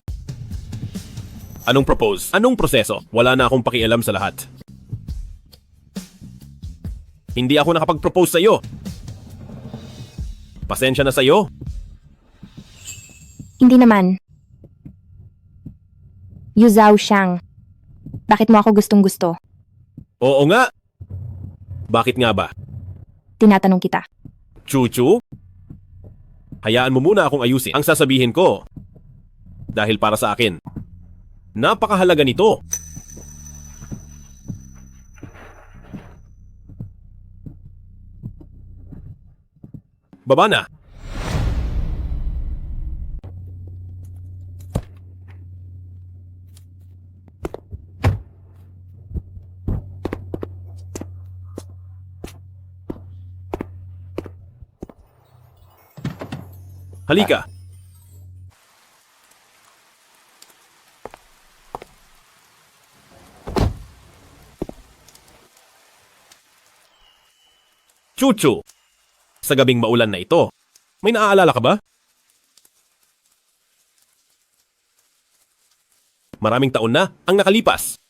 Anong propose? Anong proseso? Wala na akong pakialam sa lahat. Hindi ako nakapag-propose sa iyo. Pasensya na sa iyo. Hindi naman. Yuzhou Shang. Bakit mo ako gustong-gusto? Oo nga. Bakit nga ba? Tinatanong kita. Chuchu? Hayaan mo muna akong ayusin ang sasabihin ko. Dahil para sa akin, napakahalaga nito. Baba na. Halika. Chuchu, sa gabing maulan na ito, may naaalala ka ba? Maraming taon na ang nakalipas.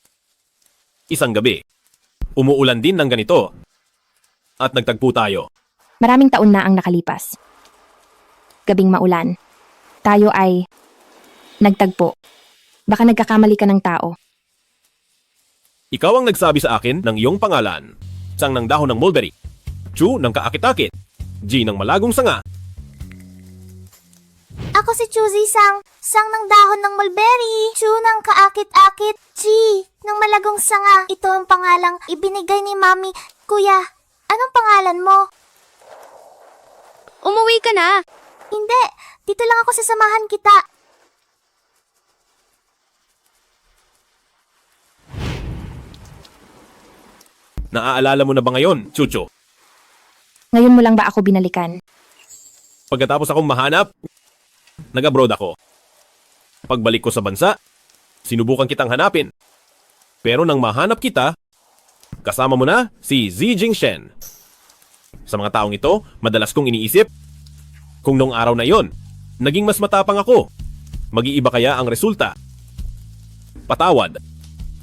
Isang gabi, umuulan din ng ganito. At nagtagpo tayo. Maraming taon na ang nakalipas. Gabing maulan. Tayo ay nagtagpo. Baka nagkakamali ka ng tao. Ikaw ang nagsabi sa akin ng iyong pangalan. Sang ng dahon ng mulberry. Chu ng kaakit-akit. G ng malagong sanga. Ako si Chuzi Sang. Sang ng dahon ng mulberry. Chu ng kaakit-akit. Chi ng malagong sanga. Ito ang pangalang ibinigay ni Mami. Kuya, anong pangalan mo? Umuwi ka na. Hindi, dito lang ako sasamahan kita. Naaalala mo na ba ngayon, Chucho? Ngayon mo lang ba ako binalikan? Pagkatapos akong mahanap, nag-abroad ako. Pagbalik ko sa bansa, sinubukan kitang hanapin. Pero nang mahanap kita, kasama mo na si Zijing Shen. Sa mga taong ito, madalas kong iniisip, kung noong araw na yon, naging mas matapang ako, mag-iiba kaya ang resulta? Patawad,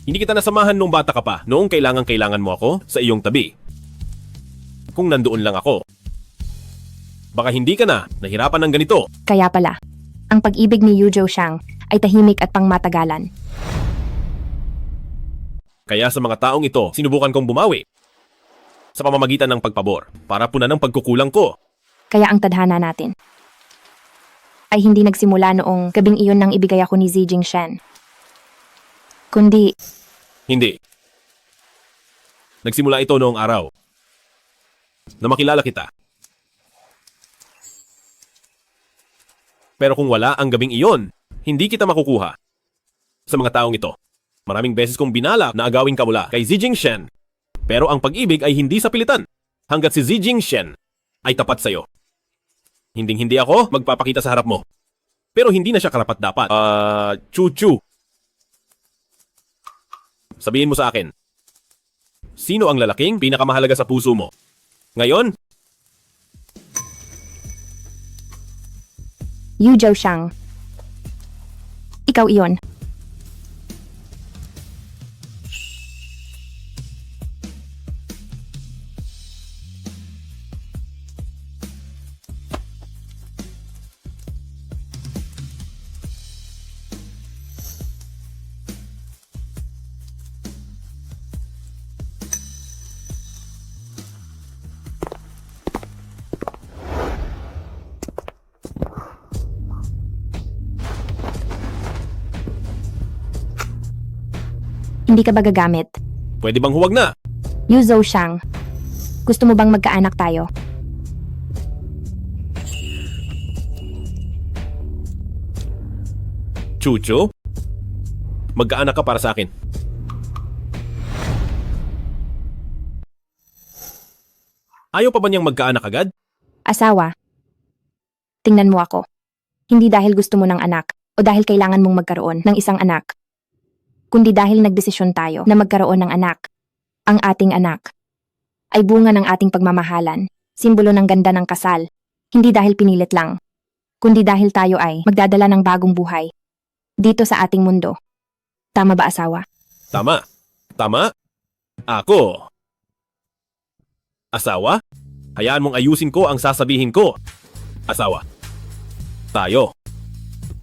hindi kita nasamahan nung bata ka pa, noong kailangan mo ako sa iyong tabi. Kung nandoon lang ako, baka hindi ka na nahirapan ng ganito. Kaya pala, ang pag-ibig ni Yujo Shang ay tahimik at pangmatagalan. Kaya sa mga taong ito, sinubukan kong bumawi sa pamamagitan ng pagpabor para punan ng pagkukulang ko. Kaya ang tadhana natin ay hindi nagsimula noong gabing iyon nang ibigay ako ni Zijing Shen. Kundi, Hindi. Nagsimula ito noong araw na makilala kita. Pero kung wala ang gabing iyon, hindi kita makukuha. Sa mga taong ito, maraming beses kong binala na agawin ka mula kay Zijing Shen. Pero ang pag-ibig ay hindi sa pilitan hanggat si Zijing Shen ay tapat sa'yo. Hinding-hindi ako magpapakita sa harap mo. Pero hindi na siya karapat-dapat. Chuchu. Sabihin mo sa akin, sino ang lalaking pinakamahalaga sa puso mo? Ngayon? Yujo Shang. Ikaw iyon. Hindi ka ba gagamit? Pwede bang huwag na? Yuzo Shang, gusto mo bang magkaanak tayo? Chucho? Magkaanak ka para sa akin. Ayaw pa ba niyang magkaanak agad? Asawa. Tingnan mo ako. Hindi dahil gusto mo ng anak o dahil kailangan mong magkaroon ng isang anak, kundi dahil nagdesisyon tayo na magkaroon ng anak. Ang ating anak ay bunga ng ating pagmamahalan, simbolo ng ganda ng kasal, hindi dahil pinilit lang, kundi dahil tayo ay magdadala ng bagong buhay dito sa ating mundo. Tama ba, asawa? Tama. Tama? Ako. Asawa? Hayaan mong ayusin ko ang sasabihin ko. Asawa. Tayo.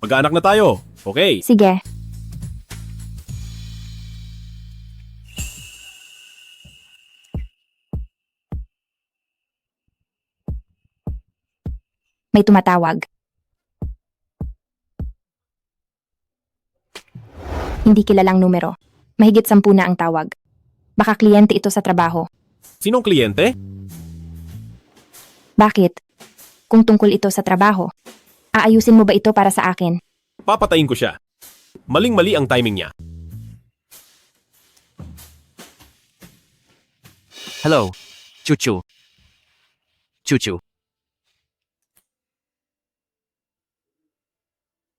Mag-anak na tayo. Okay. Sige. May tumatawag. Hindi kilalang numero. Mahigit 10 na ang tawag. Baka kliyente ito sa trabaho. Sinong kliyente? Bakit? Kung tungkol ito sa trabaho, aayusin mo ba ito para sa akin? Papatayin ko siya. Maling-mali ang timing niya. Hello, Chuchu. Chuchu.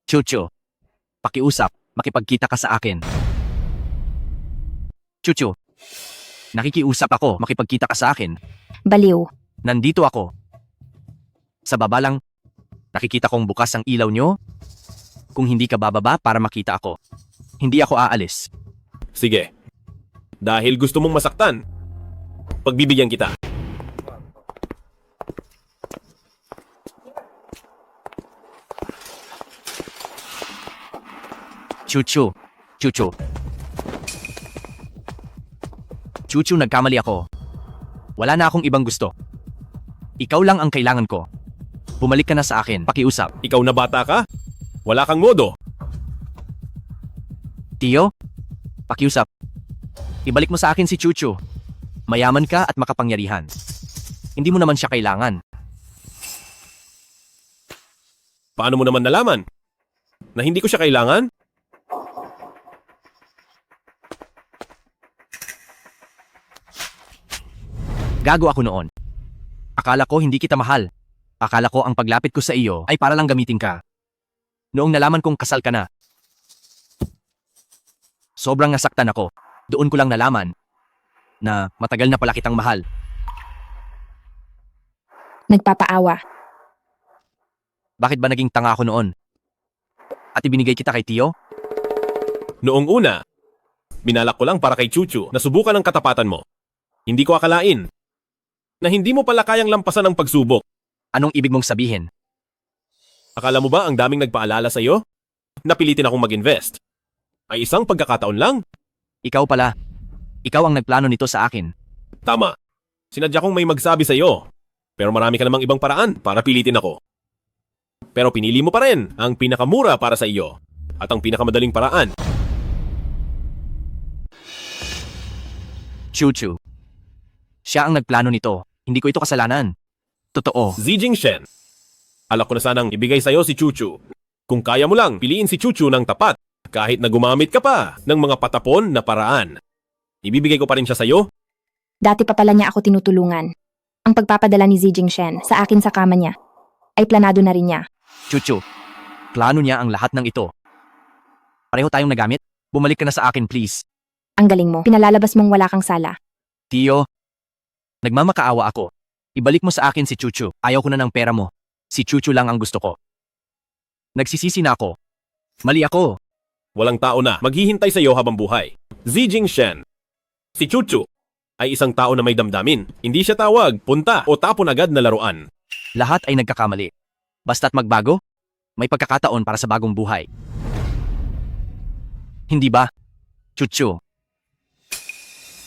Chuchu. Pakiusap, makipagkita ka sa akin. Chuchu. Nakikiusap ako, makipagkita ka sa akin. Baliw. Nandito ako. Sa baba lang, nakikita kong bukas ang ilaw nyo. Kung hindi ka bababa para makita ako, hindi ako aalis. Sige. Dahil gusto mong masaktan, pagbibigyan kita. Chuchu. Chuchu. Chuchu, nagkamali ako. Wala na akong ibang gusto. Ikaw lang ang kailangan ko. Bumalik ka na sa akin, pakiusap. Ikaw na bata ka? Wala kang modo. Tio, pakiusap. Ibalik mo sa akin si Chuchu. Mayaman ka at makapangyarihan. Hindi mo naman siya kailangan. Paano mo naman nalaman? Na hindi ko siya kailangan? Gago ako noon. Akala ko hindi kita mahal. Akala ko ang paglapit ko sa iyo ay para lang gamitin ka. Noong nalaman kong kasal ka na, sobrang nasaktan ako. Doon ko lang nalaman na matagal na pala kitang mahal. Nagpapaawa. Bakit ba naging tanga ako noon? At ibinigay kita kay Tio? Noong una, binalak ko lang para kay Chuchu na subukan ang katapatan mo. Hindi ko akalain na hindi mo pala kayang lampasan ang pagsubok. Anong ibig mong sabihin? Akala mo ba ang daming nagpaalala sa iyo? Napilitin akong mag-invest. Ay isang pagkakataon lang? Ikaw pala. Ikaw ang nagplano nito sa akin. Tama. Sinadya kong may magsabi sa iyo. Pero marami ka namang ibang paraan para pilitin ako. Pero pinili mo pa rin ang pinakamura para sa iyo at ang pinakamadaling paraan. Chuchu. Siya ang nagplano nito. Hindi ko ito kasalanan. Totoo. Zijing Shen. Alak ko na sanang ibigay sa iyo si Chuchu. Kung kaya mo lang, piliin si Chuchu ng tapat. Kahit na gumamit ka pa ng mga patapon na paraan. Ibibigay ko pa rin siya sa iyo. Dati pa pala niya ako tinutulungan. Ang pagpapadala ni Zijing Shen sa akin sa kama niya ay planado na rin niya. Chuchu. Plano niya ang lahat ng ito. Pareho tayong nagamit? Bumalik ka na sa akin, please. Ang galing mo. Pinalalabas mong wala kang sala. Tio. Nagmamakaawa ako. Ibalik mo sa akin si Chuchu. Ayaw ko na ng pera mo. Si Chuchu lang ang gusto ko. Nagsisisi na ako. Mali ako. Walang tao na maghihintay sa iyo habang buhay. Zijing Shen. Si Chuchu ay isang tao na may damdamin. Hindi siya tawag, punta o tapon agad na laruan. Lahat ay nagkakamali. Basta't magbago, may pagkakataon para sa bagong buhay. Hindi ba? Chuchu.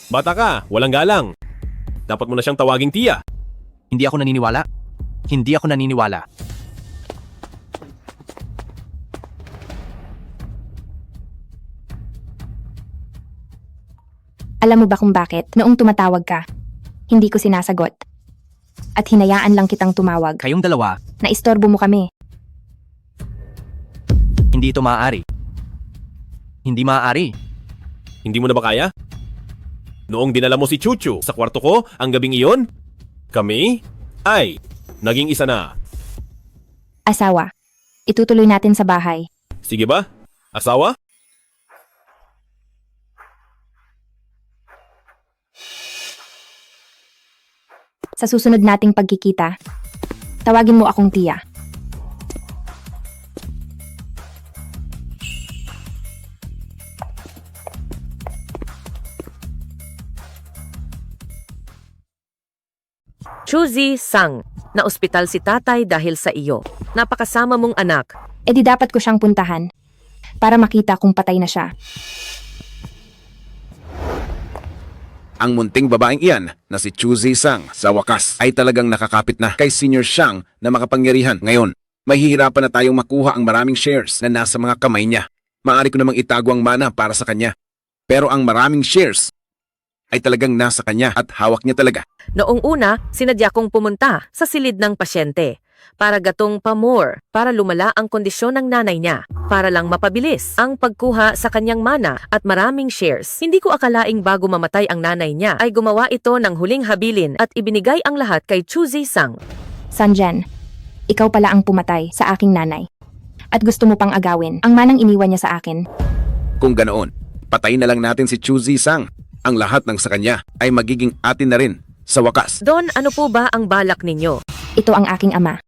Bata ka, walang galang. Dapat mo na siyang tawaging tiya. Hindi ako naniniwala. Hindi ako naniniwala. Alam mo ba kung bakit noong tumatawag ka, hindi ko sinasagot? At hinayaan lang kitang tumawag. Kayong dalawa, Naistorbo mo kami. hindi ito maaari. Hindi maaari. Hindi mo na ba kaya? Noong dinala mo si Chuchu sa kwarto ko ang gabing iyon, kami ay naging isa na. Asawa. Itutuloy natin sa bahay. Sige ba? Asawa? Sa susunod nating pagkikita, tawagin mo akong tiya. Chuzi Sang, na ospital si tatay dahil sa iyo. Napakasama mong anak. E di dapat ko siyang puntahan para makita kung patay na siya. Ang munting babaeng iyan na si Chu Zisang sa wakas ay talagang nakakapit na kay Senior Shang na makapangyarihan. Ngayon, mahihirapan na tayong makuha ang maraming shares na nasa mga kamay niya. Maaari ko namang itago ang mana para sa kanya. Pero ang maraming shares ay talagang nasa kanya at hawak niya talaga. Noong una, sinadya kong pumunta sa silid ng pasyente para gatong pa-more, para lumala ang kondisyon ng nanay niya, para lang mapabilis ang pagkuha sa kanyang mana at maraming shares. Hindi ko akalaing bago mamatay ang nanay niya ay gumawa ito ng huling habilin at ibinigay ang lahat kay Chu Zisang. Sanjan, ikaw pala ang pumatay sa aking nanay. At gusto mo pang agawin ang manang iniwan niya sa akin. Kung ganoon, patayin na lang natin si Chu Zisang. Ang lahat ng sa kanya ay magiging atin na rin sa wakas. Don, ano po ba ang balak ninyo? Ito ang aking ama.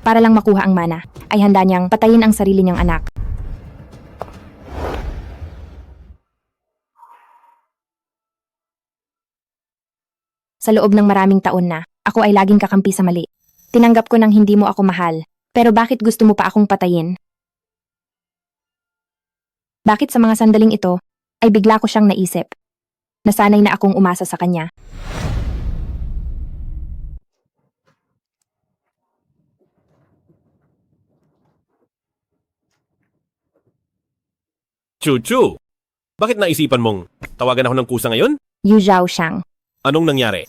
Para lang makuha ang mana, ay handa niyang patayin ang sarili niyang anak. Sa loob ng maraming taon na, ako ay laging kakampi sa mali. Tinanggap ko nang hindi mo ako mahal, pero bakit gusto mo pa akong patayin? Bakit sa mga sandaling ito, ay bigla ko siyang naisip? Nasanay na akong umasa sa kanya. Chuchu, bakit naisipan mong tawagan ako ng kusa ngayon? Yu Zhao Shang, Anong nangyari?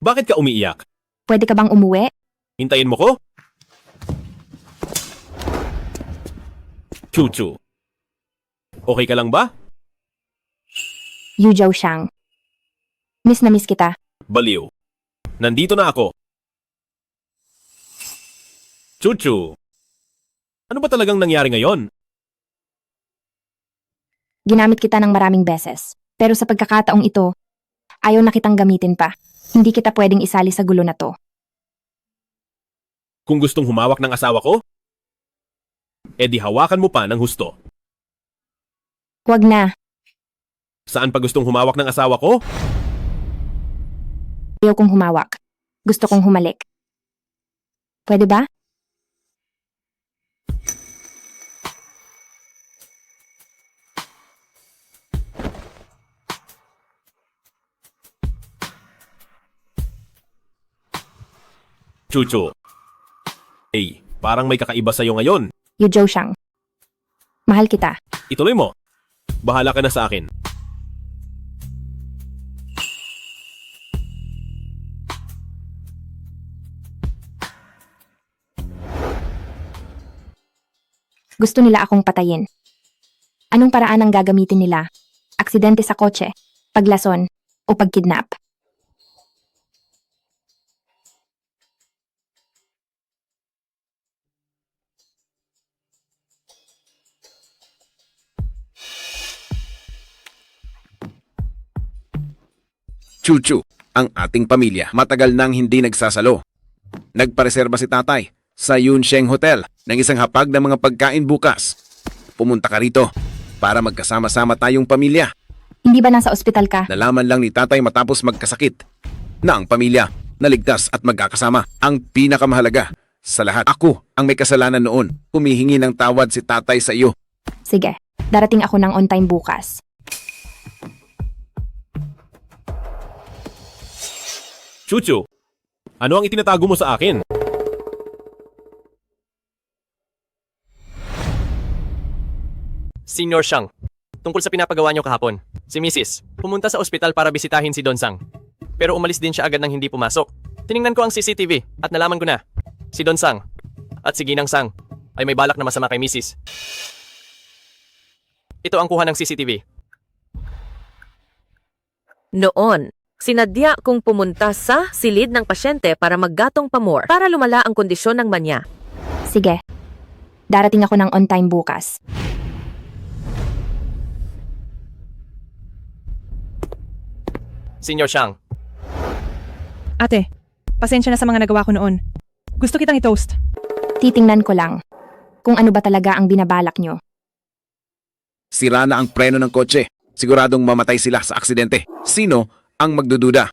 Bakit ka umiiyak? pwede ka bang umuwi? Hintayin mo ko? Chuchu, okay ka lang ba? Yu Zhao Shang. Miss na miss kita. Baliw. Nandito na ako. Chuchu, ano ba talagang nangyari ngayon? Ginamit kita ng maraming beses. Pero sa pagkakataong ito, ayaw na kitang gamitin pa. Hindi kita pwedeng isali sa gulo na to. Kung gustong humawak ng asawa ko, edi hawakan mo pa ng husto. Huwag na. Saan pa gustong humawak ng asawa ko? Ayaw kong humawak. Gusto kong humalik. Pwede ba? Chuchu. Parang may kakaiba sa'yo ngayon. Yu Zhao Shang. Mahal kita. Ituloy mo. Bahala ka na sa akin. Gusto nila akong patayin. Anong paraan ang gagamitin nila? Aksidente sa kotse, paglason, o pagkidnap? Chuchu, ang ating pamilya, matagal nang hindi nagsasalo. Nagpareserba si tatay sa Yunsheng Hotel ng isang hapag ng mga pagkain bukas. Pumunta ka rito para magkasama-sama tayong pamilya. Hindi ba nasa ospital ka? Nalaman lang ni tatay matapos magkasakit na ang pamilya naligtas at magkakasama. Ang pinakamahalaga sa lahat, ako ang may kasalanan noon. Humihingi ng tawad si tatay sa iyo. Sige, darating ako ng on time bukas. Chuchu, ano ang itinatago mo sa akin? Senior Shang, tungkol sa pinapagawa niyo kahapon, si Mrs. pumunta sa ospital para bisitahin si Don Sang. Pero umalis din siya agad nang hindi pumasok. Tiningnan ko ang CCTV at nalaman ko na, si Don Sang at si Ginang Sang ay may balak na masama kay Mrs. Ito ang kuha ng CCTV. Noon, sinadya kong pumunta sa silid ng pasyente para maggatong pamor para lumala ang kondisyon ng manya. Sige, darating ako ng on time bukas. Senior Shang, Ate, pasensya na sa mga nagawa ko noon. Gusto kitang i-toast. Titingnan ko lang kung ano ba talaga ang binabalak nyo. Sira na ang preno ng kotse. Siguradong mamatay sila sa aksidente. Sino ang magdududa?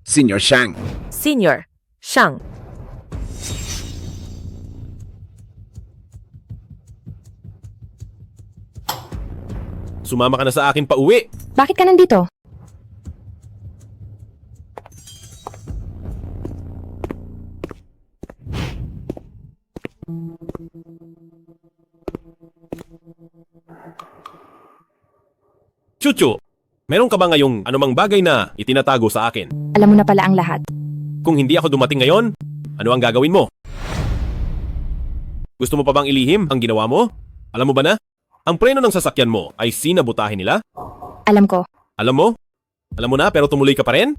Senior Shang. Senior Shang. Sumama ka na sa akin pa uwi. Bakit ka nandito? Chuchu, meron ka ba ngayong anumang bagay na itinatago sa akin? Alam mo na pala ang lahat. Kung hindi ako dumating ngayon, ano ang gagawin mo? Gusto mo pa bang ilihim ang ginawa mo? Alam mo ba na? Ang preno ng sasakyan mo ay sinabutahin nila? Alam ko. Alam mo? Alam mo na pero tumuloy ka pa rin?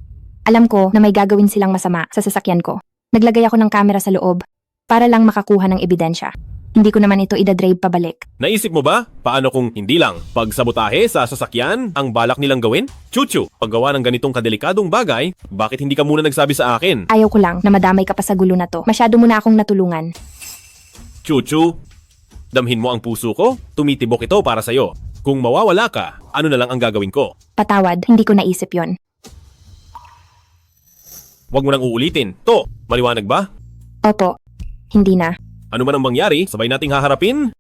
Alam ko na may gagawin silang masama sa sasakyan ko. Naglagay ako ng kamera sa loob para lang makakuha ng ebidensya. Hindi ko naman ito idadrive pabalik. Naisip mo ba? Paano kung hindi lang pagsabotahe sa sasakyan ang balak nilang gawin? Chuchu, paggawa ng ganitong kadelikadong bagay, bakit hindi ka muna nagsabi sa akin? Ayaw ko lang na madamay ka pa sa gulo na to. Masyado mo na akong natulungan. Chuchu, damhin mo ang puso ko, tumitibok ito para sa'yo. Kung mawawala ka, ano na lang ang gagawin ko? Patawad, hindi ko naisip yon. Huwag mo nang uulitin. To, maliwanag ba? Opo, hindi na. Ano man ang mangyari, sabay nating haharapin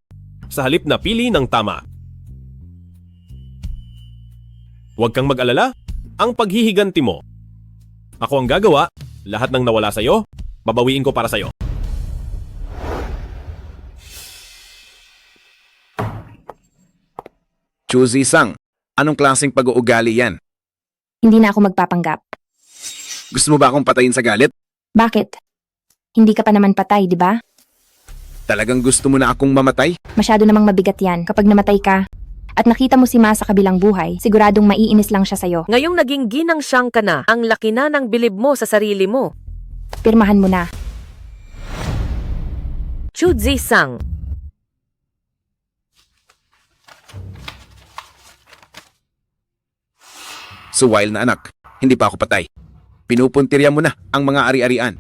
sa halip na pili ng tama. Huwag kang mag-alala, ang paghihiganti mo. Ako ang gagawa, Lahat ng nawala sa'yo, babawiin ko para sa'yo. Chuzi Sang, anong klaseng pag-uugali yan? Hindi na ako magpapanggap. Gusto mo ba akong patayin sa galit? Bakit? Hindi ka pa naman patay, di ba? Talagang gusto mo na akong mamatay? Masyado namang mabigat yan. Kapag namatay ka, at nakita mo si Ma sa kabilang buhay, siguradong maiinis lang siya sa'yo. Ngayong naging ginang siyang ka na, ang laki na ng bilib mo sa sarili mo. Pirmahan mo na. Chuzi Sang. So while na anak, hindi pa ako patay. Pinupuntirya mo na ang mga ari-arian.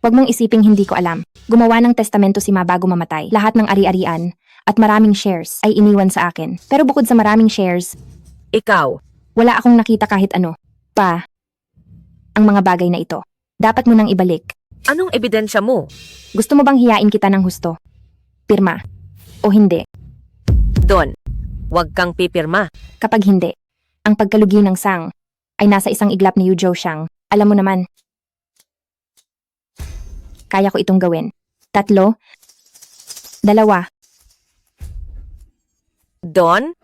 Huwag mong isiping hindi ko alam. Gumawa ng testamento si Ma bago mamatay. Lahat ng ari-arian at maraming shares ay iniwan sa akin. Pero bukod sa maraming shares, Ikaw, wala akong nakita kahit ano. Pa, ang mga bagay na ito. Dapat mo nang ibalik. anong ebidensya mo? Gusto mo bang hiyain kita ng husto? Pirma. O hindi? Don, huwag kang pipirma. Kapag hindi, ang pagkalugi ng Sang ay nasa isang iglap ni Yu Zhou Xiang. Alam mo naman. Kaya ko itong gawin. 3, 2. Don?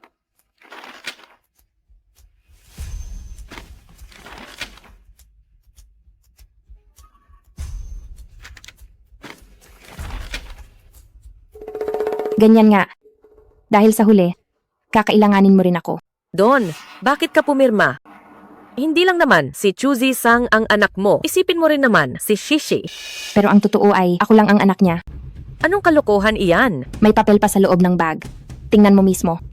Ganyan nga. Dahil sa huli, kakailanganin mo rin ako. Don, bakit ka pumirma? Hindi lang naman si Chuzi Sang ang anak mo. Isipin mo rin naman si Shishi. Pero ang totoo ay, ako lang ang anak niya. Anong kalokohan iyan? May papel pa sa loob ng bag. Tingnan mo mismo.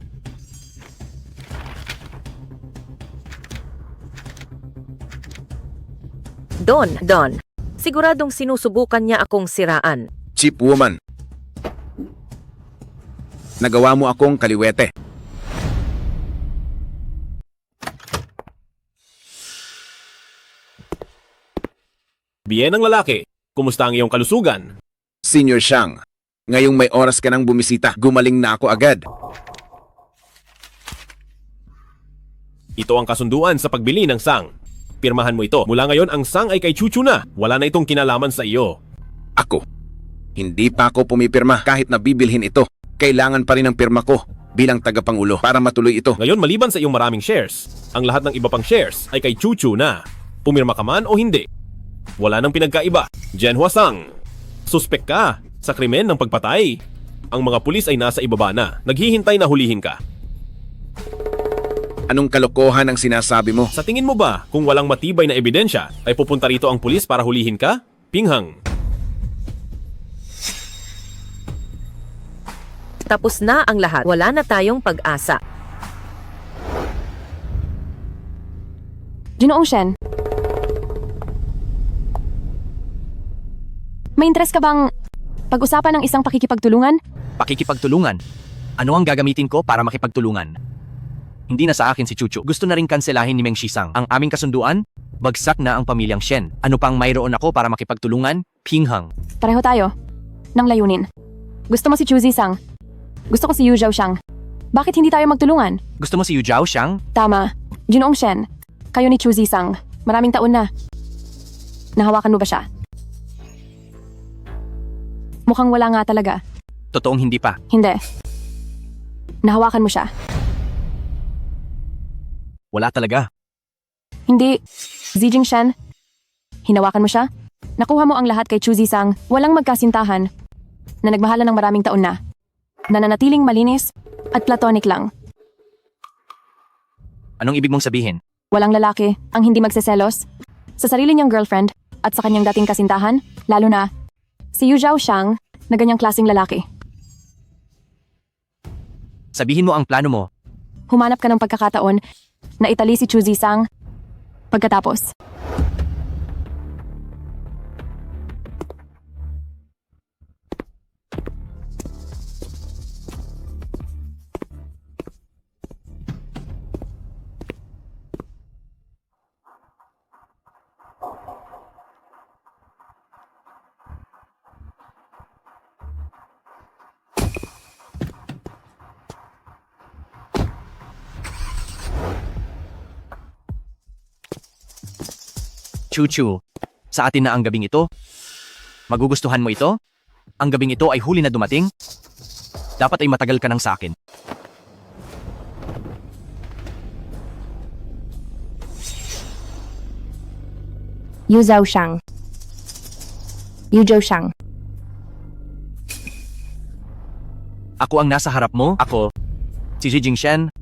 Don, siguradong sinusubukan niya akong siraan. Cheap woman. Nagawa mo akong kaliwete. Bien ng lalaki, kumusta ang iyong kalusugan? Senior Xiang, ngayong may oras ka nang bumisita, gumaling na ako agad. Ito ang kasunduan sa pagbili ng Sang. Pirmahan mo ito. Mula ngayon, ang Sang ay kay Chuchu na. Wala na itong kinalaman sa iyo. Ako, hindi pa ako pumipirma kahit na bibilhin ito. Kailangan pa rin ang pirma ko bilang tagapangulo para matuloy ito. Ngayon, maliban sa iyong maraming shares, ang lahat ng iba pang shares ay kay Chuchu na. Pumirma ka man o hindi, wala nang pinagkaiba. Jianhua Sang, suspek ka sa krimen ng pagpatay. Ang mga pulis ay nasa ibaba na, naghihintay na hulihin ka. Anong kalokohan ang sinasabi mo? Sa tingin mo ba, kung walang matibay na ebidensya, ay pupunta rito ang pulis para hulihin ka? Pinghang. Tapos na ang lahat. Wala na tayong pag-asa. Ginoong Shen, may interes ka bang pag-usapan ng isang pakikipagtulungan? Pakikipagtulungan? Ano ang gagamitin ko para makipagtulungan? Hindi na sa akin si Chuchu. Gusto na rin kanselahin ni Meng Shisang. Ang aming kasunduan? Bagsak na ang pamilyang Shen. Ano pang mayroon ako para makipagtulungan? Pinghang. Pareho tayo ng layunin. Gusto mo si Chuzi Sang. Gusto ko si Yu Zhou Xiang. Bakit hindi tayo magtulungan? Gusto mo si Yu Zhao Xiang? Tama. Ginoong Shen, kayo ni Chuzi Sang. Maraming taon na. Nahawakan mo ba siya? Mukhang wala nga talaga. Totoong hindi pa. Hindi. Nahawakan mo siya. Wala talaga. Hindi. Zijing Shen, hinawakan mo siya? Nakuha mo ang lahat kay Chuzi Sang, walang magkasintahan, na nagmahalan ng maraming taon na. Nananatiling malinis at platonic lang. Anong ibig mong sabihin? Walang lalaki ang hindi magseselos sa sarili niyang girlfriend at sa kanyang dating kasintahan, lalo na si Yu Zhao Xiang na ganyang klaseng lalaki. Sabihin mo ang plano mo. Humanap ka ng pagkakataon na itali si Chuzi Sang pagkatapos. Chuchu, sa atin na ang gabing ito? Magugustuhan mo ito? Ang gabing ito ay huli na dumating? Dapat ay matagal ka nang sa akin. Yu Zhao Shang. Yu Zhao Shang. Ako ang nasa harap mo. Ako, si Xi Jingshen.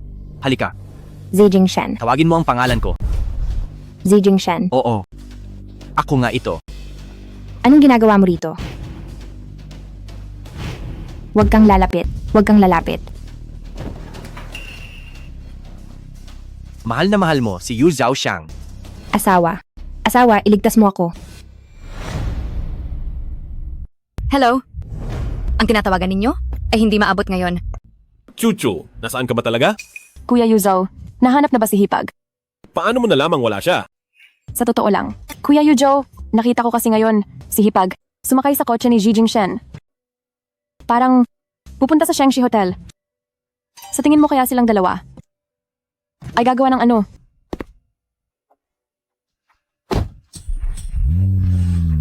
Halika, Zi Jingshen. tawagin mo ang pangalan ko. Zi Jingshen. Oo. Ako nga ito. Anong ginagawa mo rito? Huwag kang lalapit. Huwag kang lalapit. Mahal na mahal mo si Yu Zhao Shang. Asawa. Asawa, iligtas mo ako. Hello? Ang tinatawagan ninyo ay hindi maabot ngayon. Chuchu, nasaan ka ba talaga? Kuya Yu Zhao, nahanap na ba si Hipag? Paano mo nalamang wala siya? Sa totoo lang. Kuya Yu Zhao, nakita ko kasi ngayon, si Hipag, sumakay sa kotse ni Xi Jingshen. Parang pupunta sa Shangxi Hotel. Sa tingin mo kaya silang dalawa? Ay gagawa ng ano?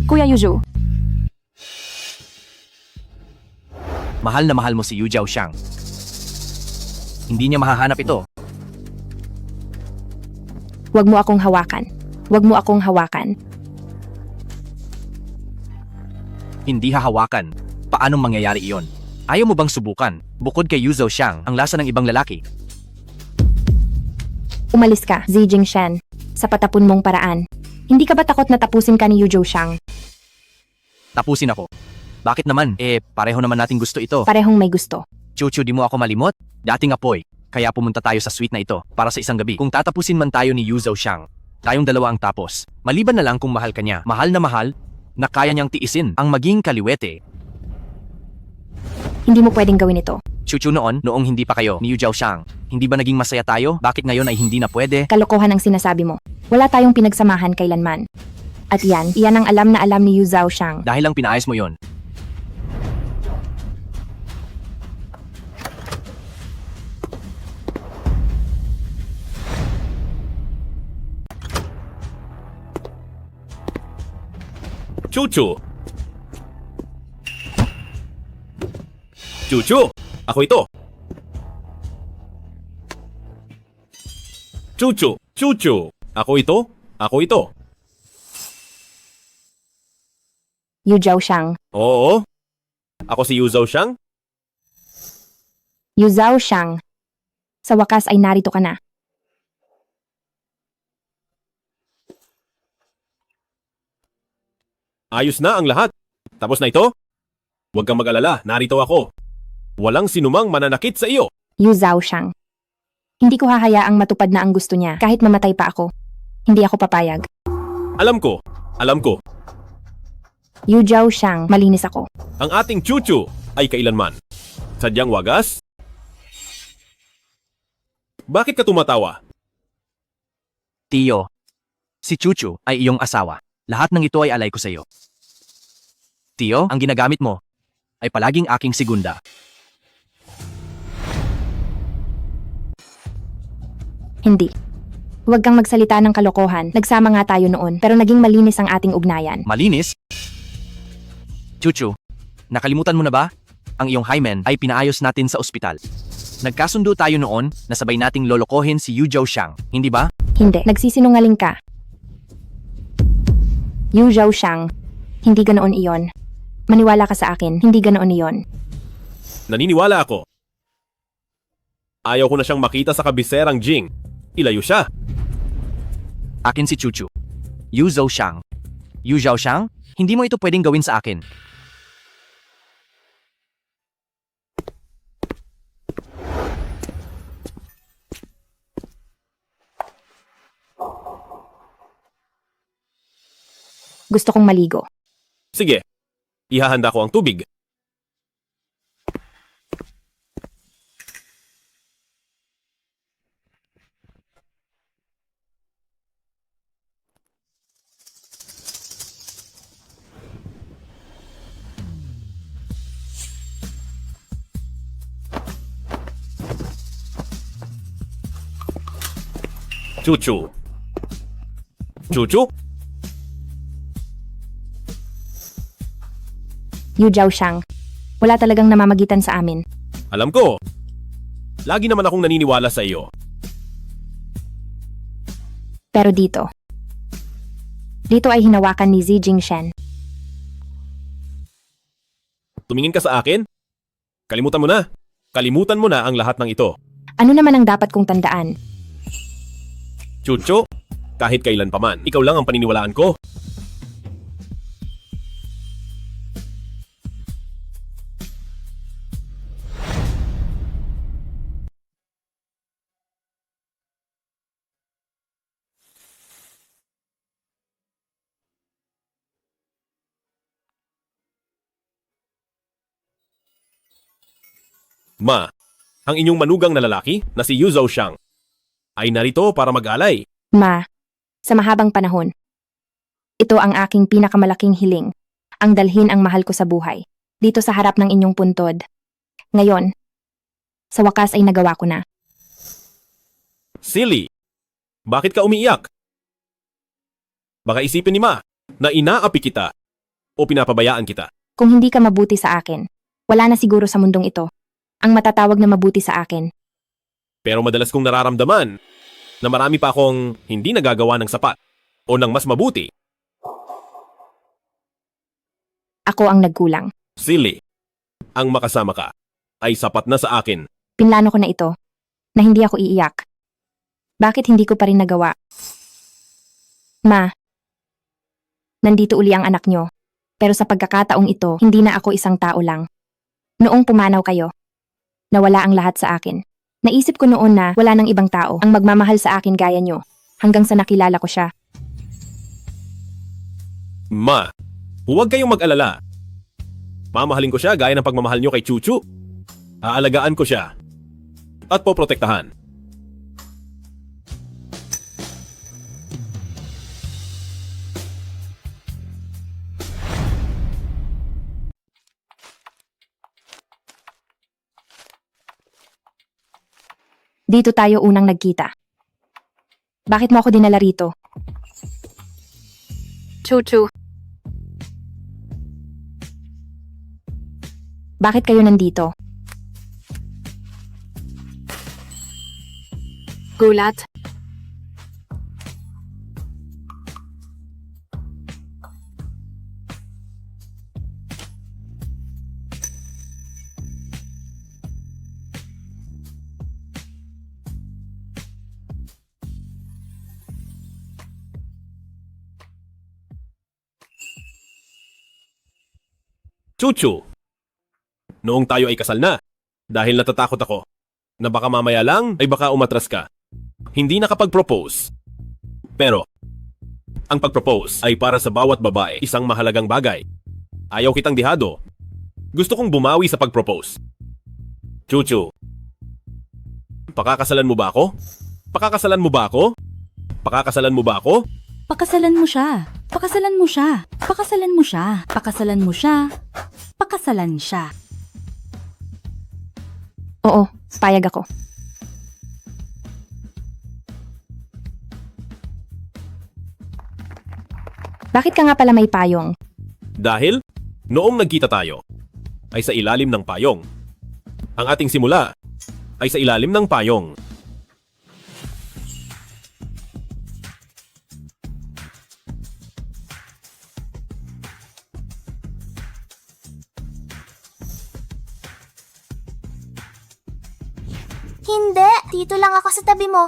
Kuya Yu Zhao, Mahal na mahal mo si Yu Zhao Shang. Hindi niya mahahanap ito. Huwag mo akong hawakan. Huwag mo akong hawakan. Hindi hahawakan. Paanong mangyayari iyon? Ayaw mo bang subukan? Bukod kay Yu Zhao Shang, ang lasa ng ibang lalaki. Umalis ka, Zi Jingshen. Sa patapon mong paraan. Hindi ka ba takot na tapusin ka ni Yu Zhao Shang? Tapusin ako. Bakit naman? Pareho naman nating gusto ito. Parehong may gusto. Chuchu, di mo ako malimot? Dating apoy. Kaya pumunta tayo sa suite na ito para sa isang gabi. Kung tatapusin man tayo ni Yu Zhao Shang, tayong dalawa ang tapos. Maliban na lang kung mahal ka niya. Mahal na kaya niyang tiisin ang maging kaliwete. Hindi mo pwedeng gawin ito. Chuchu, noong hindi pa kayo ni Yu Zhao Shang, hindi ba naging masaya tayo? Bakit ngayon ay hindi na pwede? Kalokohan ang sinasabi mo. Wala tayong pinagsamahan kailanman. At iyan ang alam na alam ni Yu Zhao Shang. Dahil lang pinaayos mo yon. Chuchu! Chuchu! Ako ito! Chuchu! Chuchu! Ako ito! Ako ito! Yu Zhao Shang. Oo? Ako si Yu Zhao Shang? Yu Zhao Shang. Sa wakas ay narito ka na. Ayos na ang lahat. Tapos na ito? Huwag kang mag-alala, narito ako. Walang sinumang mananakit sa iyo. Yu Zhao Shang. Hindi ko hahayaang matupad na ang gusto niya kahit mamatay pa ako. Hindi ako papayag. Alam ko. Yu Zhao Shang, malinis ako. Ang ating Chuchu ay kailanman. Sadyang wagas? Bakit ka tumatawa? Tiyo, si Chuchu ay iyong asawa. Lahat ng ito ay alay ko sa iyo. Tiyo, ang ginagamit mo ay palaging aking segunda. Hindi. Huwag kang magsalita ng kalokohan. Nagsama nga tayo noon pero naging malinis ang ating ugnayan. Malinis? Chuchu, nakalimutan mo na ba? Ang iyong hymen ay pinaayos natin sa ospital. Nagkasundo tayo noon na sabay nating lolokohin si Yu Zhao Shang, hindi ba? Hindi. Nagsisinungaling ka. Yu Zhao Shang. Hindi ganoon iyon. Maniwala ka sa akin. Hindi ganoon iyon. Naniniwala ako. Ayaw ko na siyang makita sa kabiserang Jing. Ilayo siya. Akin si Chuchu. Yu Zhao Shang. Yu Zhao Shang? Hindi mo ito pwedeng gawin sa akin. Gusto kong maligo. Sige. Ihahanda ko ang tubig. Chuchu. Chuchu? Yu Zhaoxiang. Wala talagang namamagitan sa amin. Alam ko. Lagi naman akong naniniwala sa iyo. Pero dito ay hinawakan ni Xi Jingshan. Tumingin ka sa akin? Kalimutan mo na. Kalimutan mo na ang lahat ng ito. Ano naman ang dapat kong tandaan? Chucho, kahit kailan pa man, ikaw lang ang paniniwalaan ko. Ma, ang inyong manugang na lalaki na si Yu Zhaoxiang ay narito para mag-alay. Ma, sa mahabang panahon, ito ang aking pinakamalaking hiling, ang dalhin ang mahal ko sa buhay, dito sa harap ng inyong puntod. Ngayon, sa wakas ay nagawa ko na. Silly, bakit ka umiiyak? Baka isipin ni Ma na inaapi kita o pinapabayaan kita. Kung hindi ka mabuti sa akin, wala na siguro sa mundong ito ang matatawag na mabuti sa akin. Pero madalas kong nararamdaman na marami pa akong hindi nagagawa ng sapat o ng mas mabuti. Ako ang nagkulang. Silly, ang makasama ka ay sapat na sa akin. Pinlano ko na ito, na hindi ako iiyak. Bakit hindi ko pa rin nagawa? Ma, nandito uli ang anak nyo. Pero sa pagkakataong ito, hindi na ako isang tao lang. Noong pumanaw kayo, nawala ang lahat sa akin. Naisip ko noon na wala nang ibang tao ang magmamahal sa akin gaya nyo, hanggang sa nakilala ko siya. Ma, huwag kayong mag-alala. Mamahalin ko siya gaya ng pagmamahal nyo kay Chuchu. Aalagaan ko siya at poprotektahan. Dito tayo unang nagkita. Bakit mo ako dinala rito? Chuchu, Bakit kayo nandito? gulat. Chuchu, noong tayo ay kasal na, dahil natatakot ako na baka mamaya lang ay baka umatras ka. Hindi nakapag-propose. Pero, ang pag-propose ay para sa bawat babae isang mahalagang bagay. Ayaw kitang dihado. Gusto kong bumawi sa pag-propose. Chuchu, pakakasalan mo ba ako? Pakakasalan mo ba ako? Pakakasalan mo ba ako? Pakasalan mo siya. Pakasalan mo siya. Pakasalan mo siya. Pakasalan mo siya. Pakasalan siya. Oo, payag ako. Bakit ka nga pala may payong? Dahil, noong nagkita tayo, ay sa ilalim ng payong. Ang ating simula ay sa ilalim ng payong. Hindi, dito lang ako sa tabi mo.